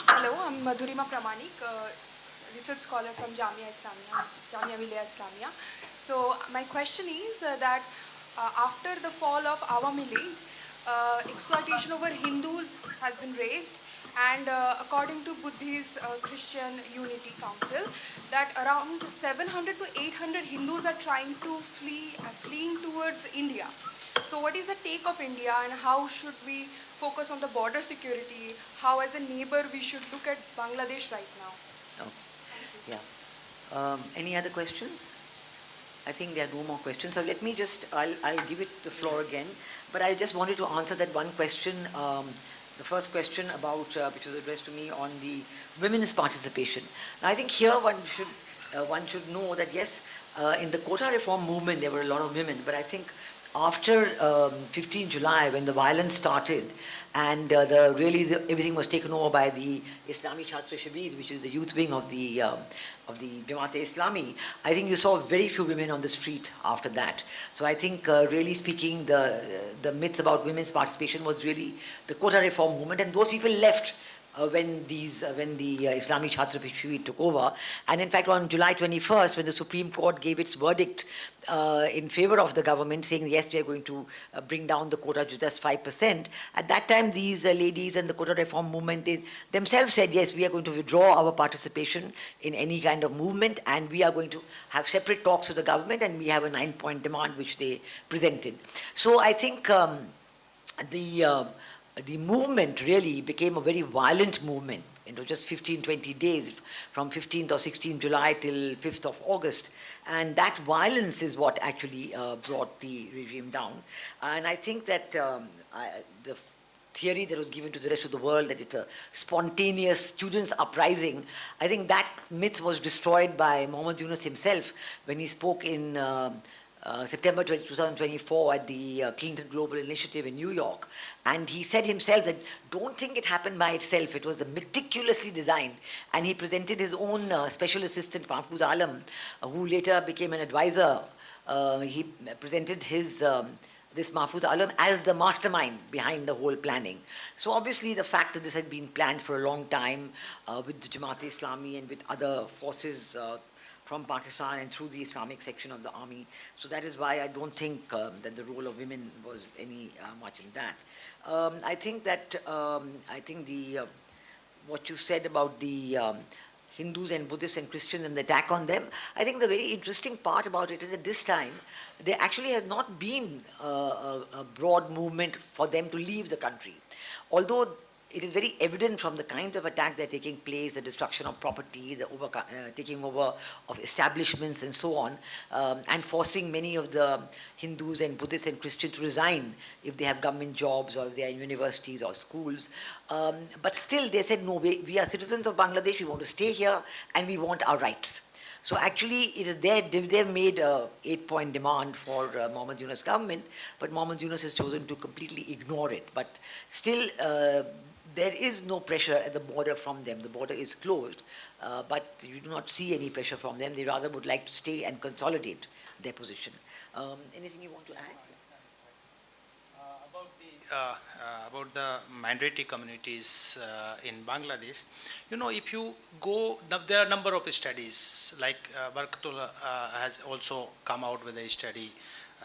Hello, I'm Madhurima Pramanik, research scholar from Jamia Millia Islamia. So my question is that after the fall of Awami League, exploitation over Hindus has been raised, and according to Buddhist Christian Unity Council, that around 700 to 800 Hindus are trying to fleeing towards India. So what is the take of India, and how should we focus on the border security? How as a neighbor we should look at Bangladesh right now? Oh, yeah. Any other questions? I think there are no more questions. So let me just, I'll give it the floor again. But I just wanted to answer that one question, the first question about, which was addressed to me on the women's participation. Now I think here one should know that yes, in the quota reform movement there were a lot of women, but I think after 15 July when the violence started and everything was taken over by the Islami Chhatra Shibir, which is the youth wing of the Jamaat-e-Islami, I think you saw very few women on the street after that. So I think really speaking, the myths about women's participation was really the quota reform movement, and those people left when the Islamic Chhatra Shibir took over. And in fact, on July 21st, when the Supreme Court gave its verdict in favor of the government, saying, yes, we are going to bring down the quota to just 5%, at that time, these ladies and the quota reform movement, they themselves said, yes, we are going to withdraw our participation in any kind of movement, and we are going to have separate talks with the government, and we have a 9-point demand which they presented. So I think the movement really became a very violent movement. It was just 15, 20 days, from 15th or 16th July till 5th of August. And that violence is what actually brought the regime down. And I think that the theory that was given to the rest of the world, that it's a spontaneous students' uprising, I think that myth was destroyed by Muhammad Yunus himself when he spoke in September 2024 at the Clinton Global Initiative in New York. And he said himself that don't think it happened by itself. It was meticulously designed. And he presented his own special assistant, Mahfouz Alam, who later became an advisor. He presented his this Mahfouz Alam as the mastermind behind the whole planning. So obviously the fact that this had been planned for a long time with the Jamaat-e-Islami and with other forces from Pakistan and through the Islamic section of the army. So that is why I don't think that the role of women was any much in that. I think that what you said about the Hindus and Buddhists and Christians and the attack on them, I think the very interesting part about it is that this time there actually has not been a broad movement for them to leave the country. Although it is very evident from the kinds of attacks that are taking place, the destruction of property, the taking over of establishments and so on, and forcing many of the Hindus and Buddhists and Christians to resign if they have government jobs or if they are in universities or schools. But still they said, no, we are citizens of Bangladesh, we want to stay here and we want our rights. So actually, it is they've made an 8-point demand for Mohammad Yunus' government, but Mohammad Yunus has chosen to completely ignore it. But still, there is no pressure at the border from them. The border is closed, but you do not see any pressure from them. They rather would like to stay and consolidate their position. Anything you want to add? About the minority communities in Bangladesh, if you go, there are a number of studies, like Barkatullah has also come out with a study,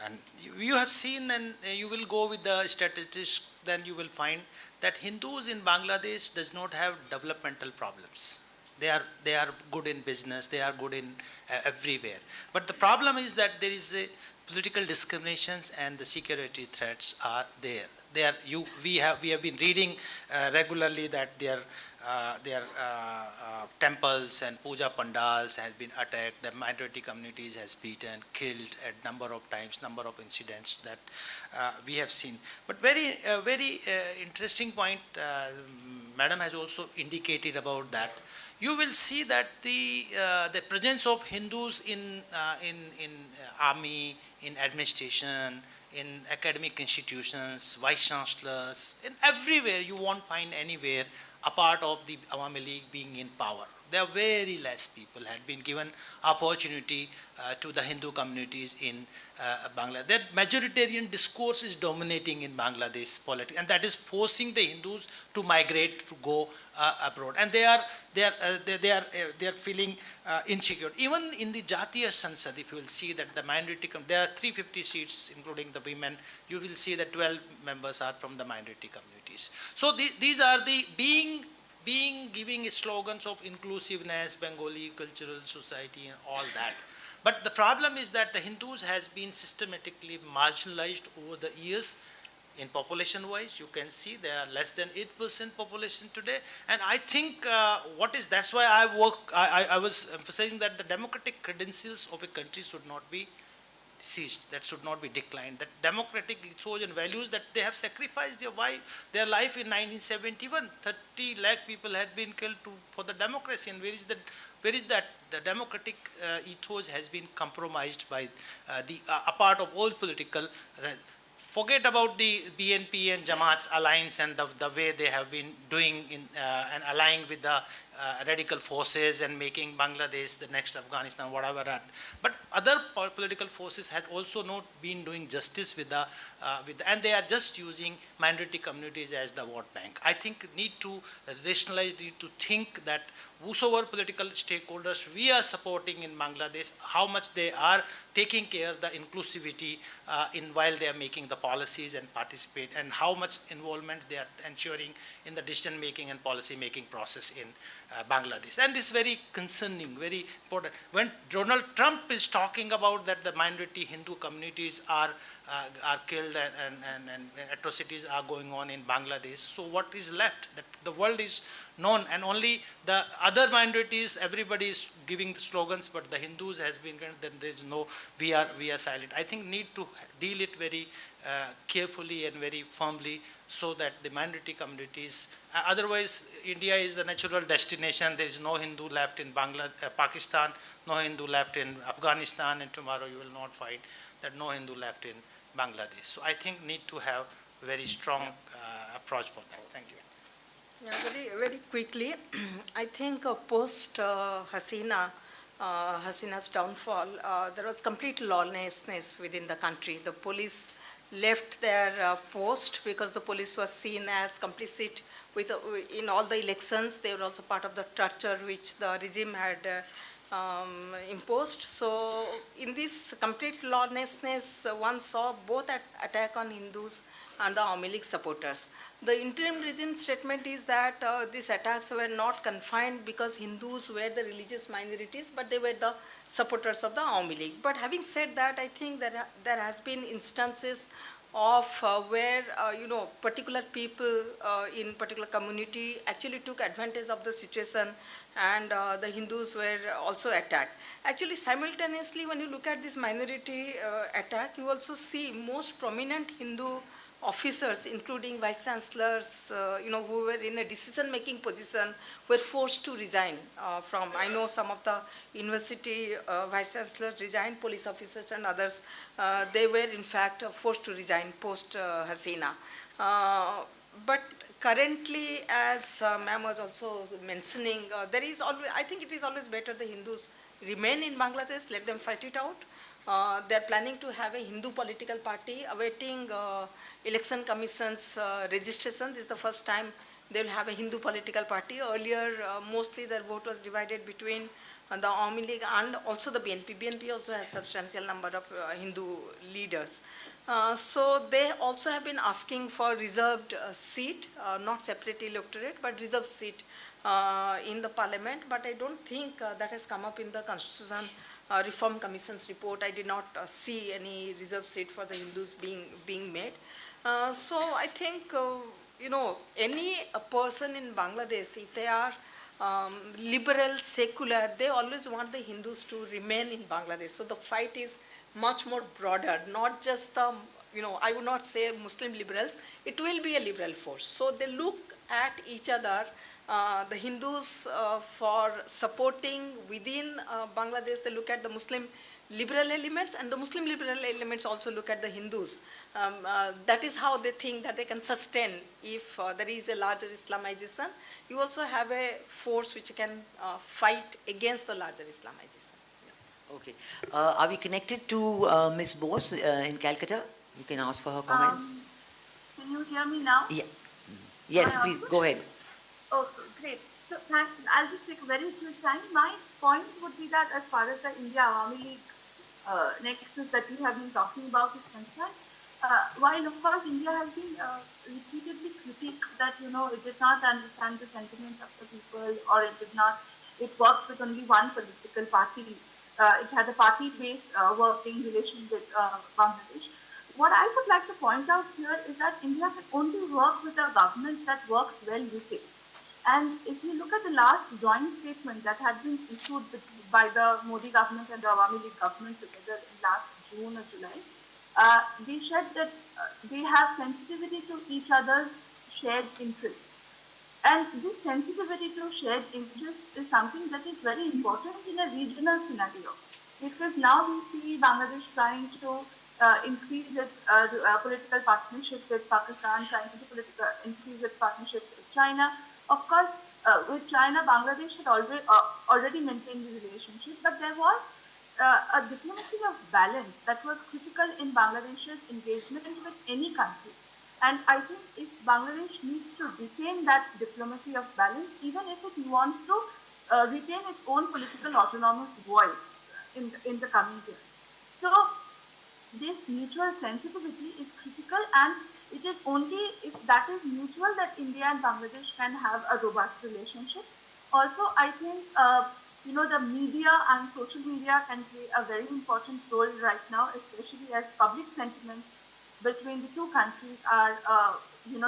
and you have seen, and you will go with the statistics, then you will find that Hindus in Bangladesh does not have developmental problems. They are good in business, they are good in everywhere. But the problem is that there is a political discriminations and the security threats are there. We have been reading regularly that their temples and puja pandals has been attacked. The minority communities has beaten, killed at number of times, number of incidents that we have seen. But very interesting point, Madam has also indicated about that. You will see that the presence of Hindus in army, in administration, in academic institutions, vice chancellors, in everywhere you won't find anywhere a part of the Awami League being in power. There are very less people had been given opportunity to the Hindu communities in Bangladesh. That majoritarian discourse is dominating in Bangladesh politics, and that is forcing the Hindus to migrate, to go abroad, and they are feeling insecure. Even in the Jatiya Sansad, if you will see that the minority, there are 350 seats, including the women. You will see that 12 members are from the minority communities. So these are the giving slogans of inclusiveness, Bengali cultural society and all that. But the problem is that the Hindus has been systematically marginalized over the years. In population wise, you can see they are less than 8% population today. And I think that's why I was emphasizing that the democratic credentials of a country should not be ceased, that should not be declined, that democratic ethos and values that they have sacrificed their life in 1971. 30 lakh people had been killed for the democracy, and where is that? The democratic ethos has been compromised by a part of all political. Forget about the BNP and Jamaat's alliance and the way they have been doing and allying with the radical forces and making Bangladesh the next Afghanistan, whatever. But other political forces had also not been doing justice and they are just using minority communities as the vote bank. I think need to rationalize, need to think that whosoever political stakeholders we are supporting in Bangladesh, how much they are taking care of the inclusivity while they are making the policies and participate, and how much involvement they are ensuring in the decision making and policy making process in Bangladesh. And this is very concerning, very important. When Donald Trump is talking about that the minority Hindu communities are killed and atrocities are going on in Bangladesh, so what is left? That the world is known, and only the other minorities, everybody is giving the slogans, but the Hindus has been, then there is no, we are silent. I think need to deal it very carefully and very firmly, so that the minority communities, otherwise India is the natural destination. There is no Hindu left in Pakistan, no Hindu left in Afghanistan, and tomorrow you will not find that no Hindu left in Bangladesh. So I think need to have very strong approach for that. Thank you. Yeah, very quickly, I think post Hasina's downfall, there was complete lawlessness within the country. The police left their post because the police was seen as complicit in all the elections. They were also part of the torture which the regime had imposed. So in this complete lawlessness, one saw both attack on Hindus and the Awami League supporters. The interim regime statement is that these attacks were not confined because Hindus were the religious minorities, but they were the supporters of the Awami League. But having said that, I think that there has been instances of where particular people in particular community actually took advantage of the situation, and the Hindus were also attacked. Actually, simultaneously, when you look at this minority attack, you also see most prominent Hindu officers, including vice chancellors, who were in a decision-making position, were forced to resign from. I know some of the university vice chancellors resigned, police officers and others. They were in fact forced to resign post Hasina. But currently, as ma'am was also mentioning, there is always. I think it is always better the Hindus remain in Bangladesh, let them fight it out. They are planning to have a Hindu political party, awaiting election commission's registration. This is the first time they will have a Hindu political party. Earlier, mostly their vote was divided between the Awami League and also the BNP. BNP also has a substantial number of Hindu leaders. So they also have been asking for reserved seat, not separate electorate, but reserved seat in the parliament. But I don't think that has come up in the Constitution Reform Commission's report. I did not see any reserved seat for the Hindus being made. So I think, any person in Bangladesh, if they are liberal, secular, they always want the Hindus to remain in Bangladesh. So the fight is much more broader, not just the, I would not say Muslim liberals, it will be a liberal force. So they look at each other, the Hindus for supporting within Bangladesh, they look at the Muslim liberal elements, and the Muslim liberal elements also look at the Hindus. That is how they think that they can sustain if there is a larger Islamization. You also have a force which can fight against the larger Islamization. Okay. Are we connected to Ms. Bose in Calcutta? You can ask for her comments. Can you hear me now? Yeah. Yes, please, go ahead. Oh, great. So thanks. I'll just take a very quick time. My point would be that as far as the India Awami League nexus that we have been talking about is concerned, while of course India has been repeatedly critiqued that it did not understand the sentiments of the people, or it worked with only one political party. It had a party-based working relation with Bangladesh. What I would like to point out here is that India can only work with a government that works well with it. And if you look at the last joint statement that had been issued by the Modi government and the Awami League government together in last June or July, they said that they have sensitivity to each other's shared interests. And this sensitivity to shared interests is something that is very important in a regional scenario. Because now we see Bangladesh trying to increase its political partnership with Pakistan, trying to increase its partnership with China. Of course, with China, Bangladesh had already maintained the relationship, but there was a diplomacy of balance that was critical in Bangladesh's engagement with any country. And I think if Bangladesh needs to retain that diplomacy of balance, even if it wants to retain its own political autonomous voice in the coming years. So this mutual sensitivity is critical, and it is only if that is mutual that India and Bangladesh can have a robust relationship. Also, I think the media and social media can play a very important role right now, especially as public sentiments between the two countries are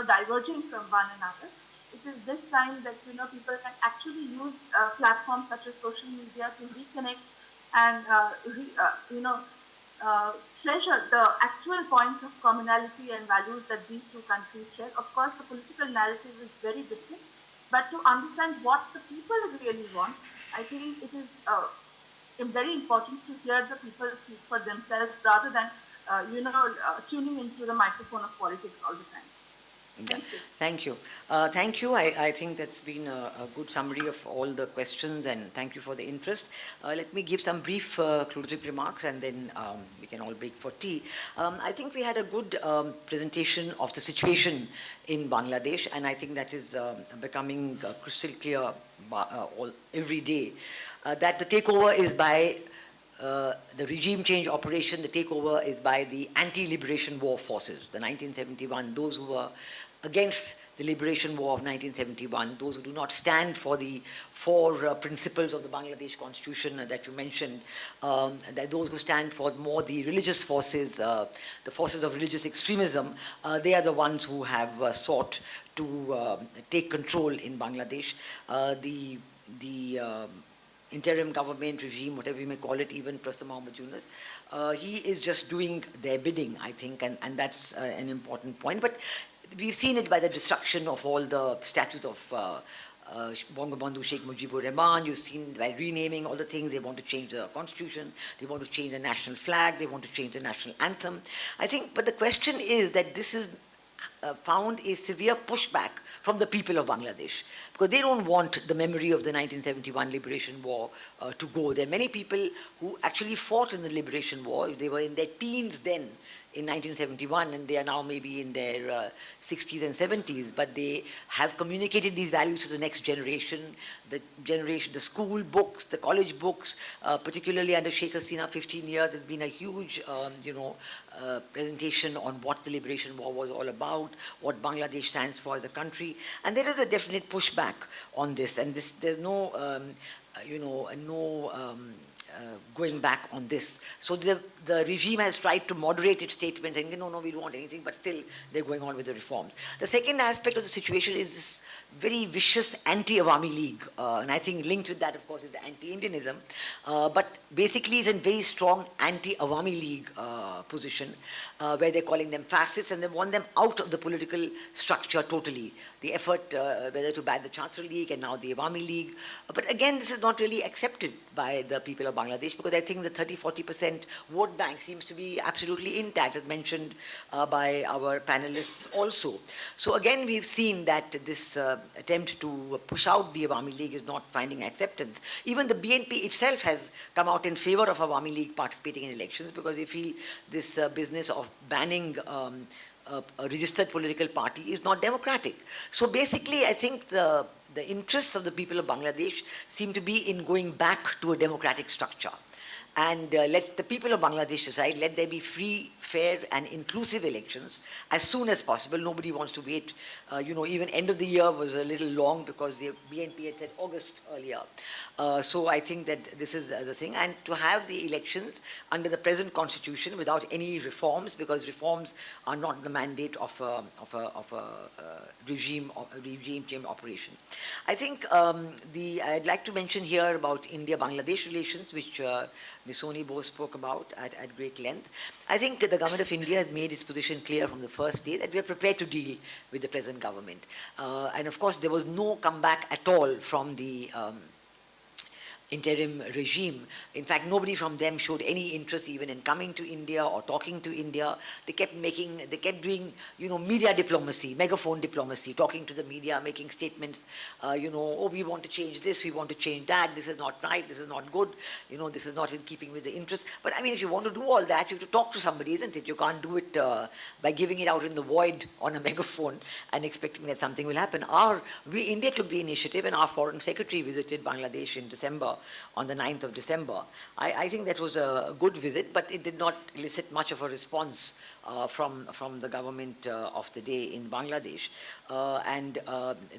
diverging from one another. it is this time that, people can actually use platforms such as social media to reconnect and, uh, treasure the actual points of commonality and values that these two countries share. Of course, the political narrative is very different, but to understand what the people really want, I think it is very important to hear the people speak for themselves rather than, tuning into the microphone of politics all the time. Yeah. Thank you. Thank you. Thank you. I think that's been a good summary of all the questions, and thank you for the interest. Let me give some brief closing remarks, and then we can all break for tea. I think we had a good presentation of the situation in Bangladesh, and I think that is becoming crystal clear every day. That the takeover is by the regime change operation, the takeover is by the anti-liberation war forces, the 1971, those who were against the liberation war of 1971, those who do not stand for the four principles of the Bangladesh constitution that you mentioned, that those who stand for more the religious forces, the forces of religious extremism, they are the ones who have sought to take control in Bangladesh. The interim government regime, whatever you may call it, even Professor Mohammed Yunus, he is just doing their bidding, I think, and that's an important point. But we've seen it by the destruction of all the statues of Bangabandhu Sheikh Mujibur Rahman. You've seen by renaming all the things. They want to change the constitution, they want to change the national flag, they want to change the national anthem. I think, but the question is that this is found a severe pushback from the people of Bangladesh, because they don't want the memory of the 1971 liberation war to go. There are many people who actually fought in the liberation war. They were in their teens then, in 1971, and they are now maybe in their 60s and 70s, but they have communicated these values to the next generation, the school books, the college books, particularly under Sheikh Hasina, 15 years, there's been a huge, presentation on what the liberation war was all about, what Bangladesh stands for as a country, and there is a definite pushback on this, and there's no, going back on this. So the regime has tried to moderate its statements and no, we don't want anything, but still they're going on with the reforms. The second aspect of the situation is this very vicious anti-Awami League, and I think linked with that, of course, is the anti-Indianism, but basically it's a very strong anti-Awami League position, where they're calling them fascists and they want them out of the political structure totally. The effort, whether to ban the Chancellor League and now the Awami League, but again, this is not really accepted by the people of Bangladesh, because I think the 30-40% vote bank seems to be absolutely intact, as mentioned by our panelists also. So again, we've seen that this attempt to push out the Awami League is not finding acceptance. Even the BNP itself has come out in favor of Awami League participating in elections, because they feel this business of banning a registered political party is not democratic. So basically, I think the interests of the people of Bangladesh seem to be in going back to a democratic structure. And let the people of Bangladesh decide, let there be free, fair and inclusive elections as soon as possible. Nobody wants to wait. Even end of the year was a little long because the BNP had said August earlier. So I think that this is the thing. And to have the elections under the present constitution without any reforms, because reforms are not the mandate of a regime change operation. I think I'd like to mention here about India-Bangladesh relations, which Ms. Sohini Bose spoke about at great length. I think the government of India has made its position clear from the first day that we are prepared to deal with the present government. And of course, there was no comeback at all from the interim regime. In fact, nobody from them showed any interest even in coming to India or talking to India. They kept doing, media diplomacy, megaphone diplomacy, talking to the media, making statements, oh, we want to change this, we want to change that, this is not right, this is not good, this is not in keeping with the interest. But I mean, if you want to do all that, you have to talk to somebody, isn't it? You can't do it by giving it out in the void on a megaphone and expecting that something will happen. India took the initiative, and our foreign secretary visited Bangladesh in December, on the 9th of December. I think that was a good visit, but it did not elicit much of a response from the government of the day in Bangladesh. And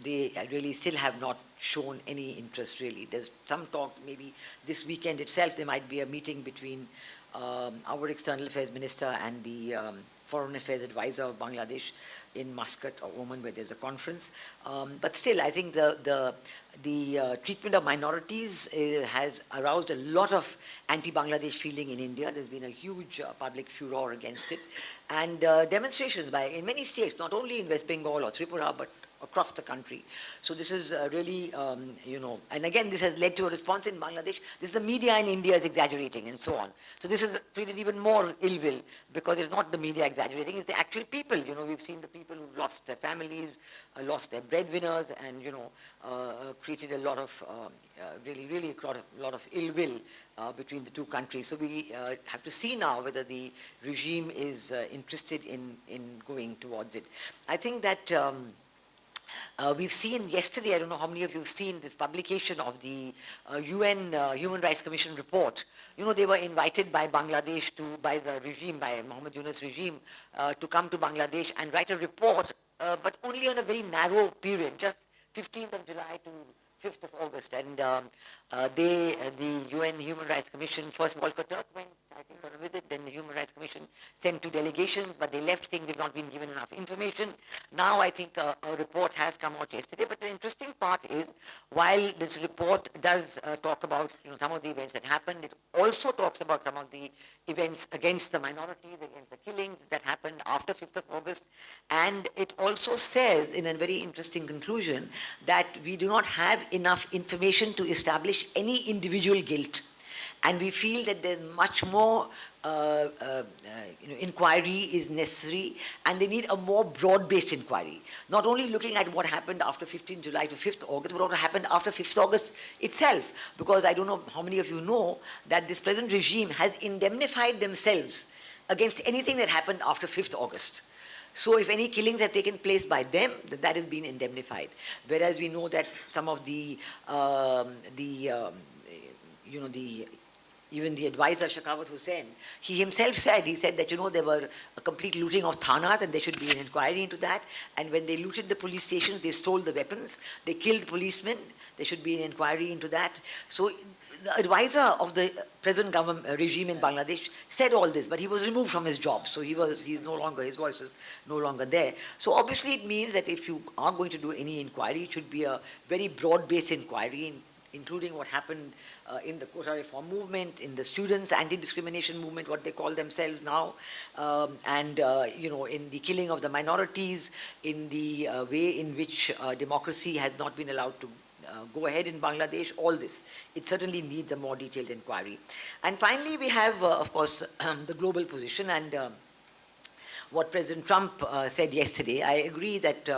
they really still have not shown any interest, really. There's some talk, maybe this weekend itself, there might be a meeting between our external affairs minister and the Foreign Affairs Advisor of Bangladesh in Muscat or Oman, where there's a conference. But still, I think the treatment of minorities has aroused a lot of anti-Bangladesh feeling in India. There's been a huge public furor against it, and demonstrations in many states, not only in West Bengal or Tripura, but across the country. So this is really, and again, this has led to a response in Bangladesh. This is the media in India is exaggerating and so on. So this is treated even more ill will, because it's not the media exaggerating, it's the actual people. We've seen the people who've lost their families, lost their breadwinners, and, created a lot of, really a lot of ill will between the two countries. So we have to see now whether the regime is interested in going towards it. I think that we've seen yesterday, I don't know how many of you have seen this publication of the UN Human Rights Commission report. They were invited by Bangladesh by the regime, by Mohammed Yunus regime, to come to Bangladesh and write a report, but only on a very narrow period, just 15th of July to 5th of August. And the UN Human Rights Commission, first Volker Turk went, I think, on a visit, then the Human Rights Commission sent 2 delegations, but they left saying they've not been given enough information. Now I think a report has come out yesterday, but the interesting part is, while this report does talk about some of the events that happened, it also talks about some of the events against the minorities, against the killings that happened after 5th of August, and it also says, in a very interesting conclusion, that we do not have enough information to establish any individual guilt. And we feel that there's much more inquiry is necessary, and they need a more broad-based inquiry. Not only looking at what happened after 15 July to 5th August, but what happened after 5th August itself. Because I don't know how many of you know that this present regime has indemnified themselves against anything that happened after 5th August. So if any killings have taken place by them, that has been indemnified. Whereas we know that some of even the advisor, Shakawat Hussain, he himself said that, there were a complete looting of thanas and there should be an inquiry into that. And when they looted the police stations, they stole the weapons, they killed policemen, there should be an inquiry into that. So the advisor of the present government regime in Bangladesh said all this, but he was removed from his job, so his voice is no longer there. So obviously it means that if you are going to do any inquiry, it should be a very broad-based inquiry, including what happened in the Quota Reform movement, in the students' anti-discrimination movement, what they call themselves now, and in the killing of the minorities, in the way in which democracy has not been allowed to go ahead in Bangladesh, all this. It certainly needs a more detailed inquiry. And finally, we have, of course, the global position and what President Trump said yesterday. I agree that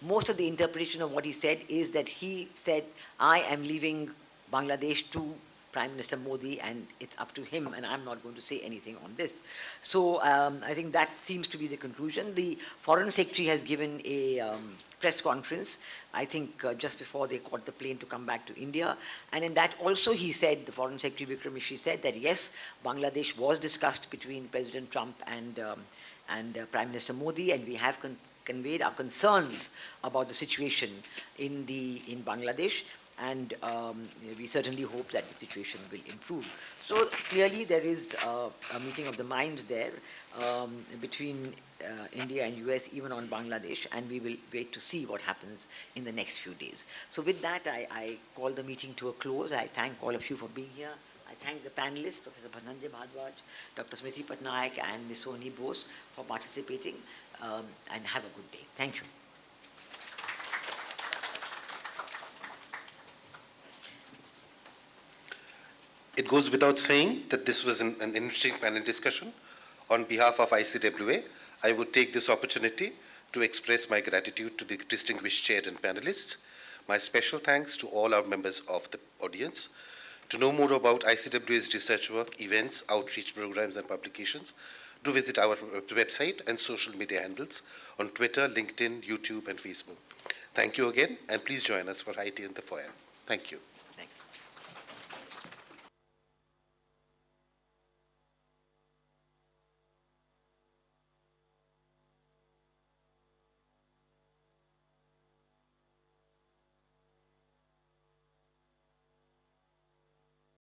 most of the interpretation of what he said is that he said, I am leaving Bangladesh to Prime Minister Modi and it's up to him and I'm not going to say anything on this. So I think that seems to be the conclusion. The Foreign Secretary has given a press conference, I think just before they caught the plane to come back to India. And in that also he said, the Foreign Secretary Vikram Misri said that yes, Bangladesh was discussed between President Trump and Prime Minister Modi, and we have conveyed our concerns about the situation in Bangladesh, and we certainly hope that the situation will improve. So clearly there is a meeting of the minds there between India and US, even on Bangladesh, and we will wait to see what happens in the next few days. So with that, I call the meeting to a close. I thank all of you for being here. I thank the panelists, Professor Sanjay, Bharadwaj, Dr. Smruti Pattanaik, and Ms. Sohini Bose for participating, and have a good day. Thank you. It goes without saying that this was an interesting panel discussion. On behalf of ICWA, I would take this opportunity to express my gratitude to the distinguished chair and panelists. My special thanks to all our members of the audience. To know more about ICWA's research work, events, outreach programs, and publications, do visit our website and social media handles on Twitter, LinkedIn, YouTube, and Facebook. Thank you again, and please join us for high tea in the foyer. Thank you. Thank you.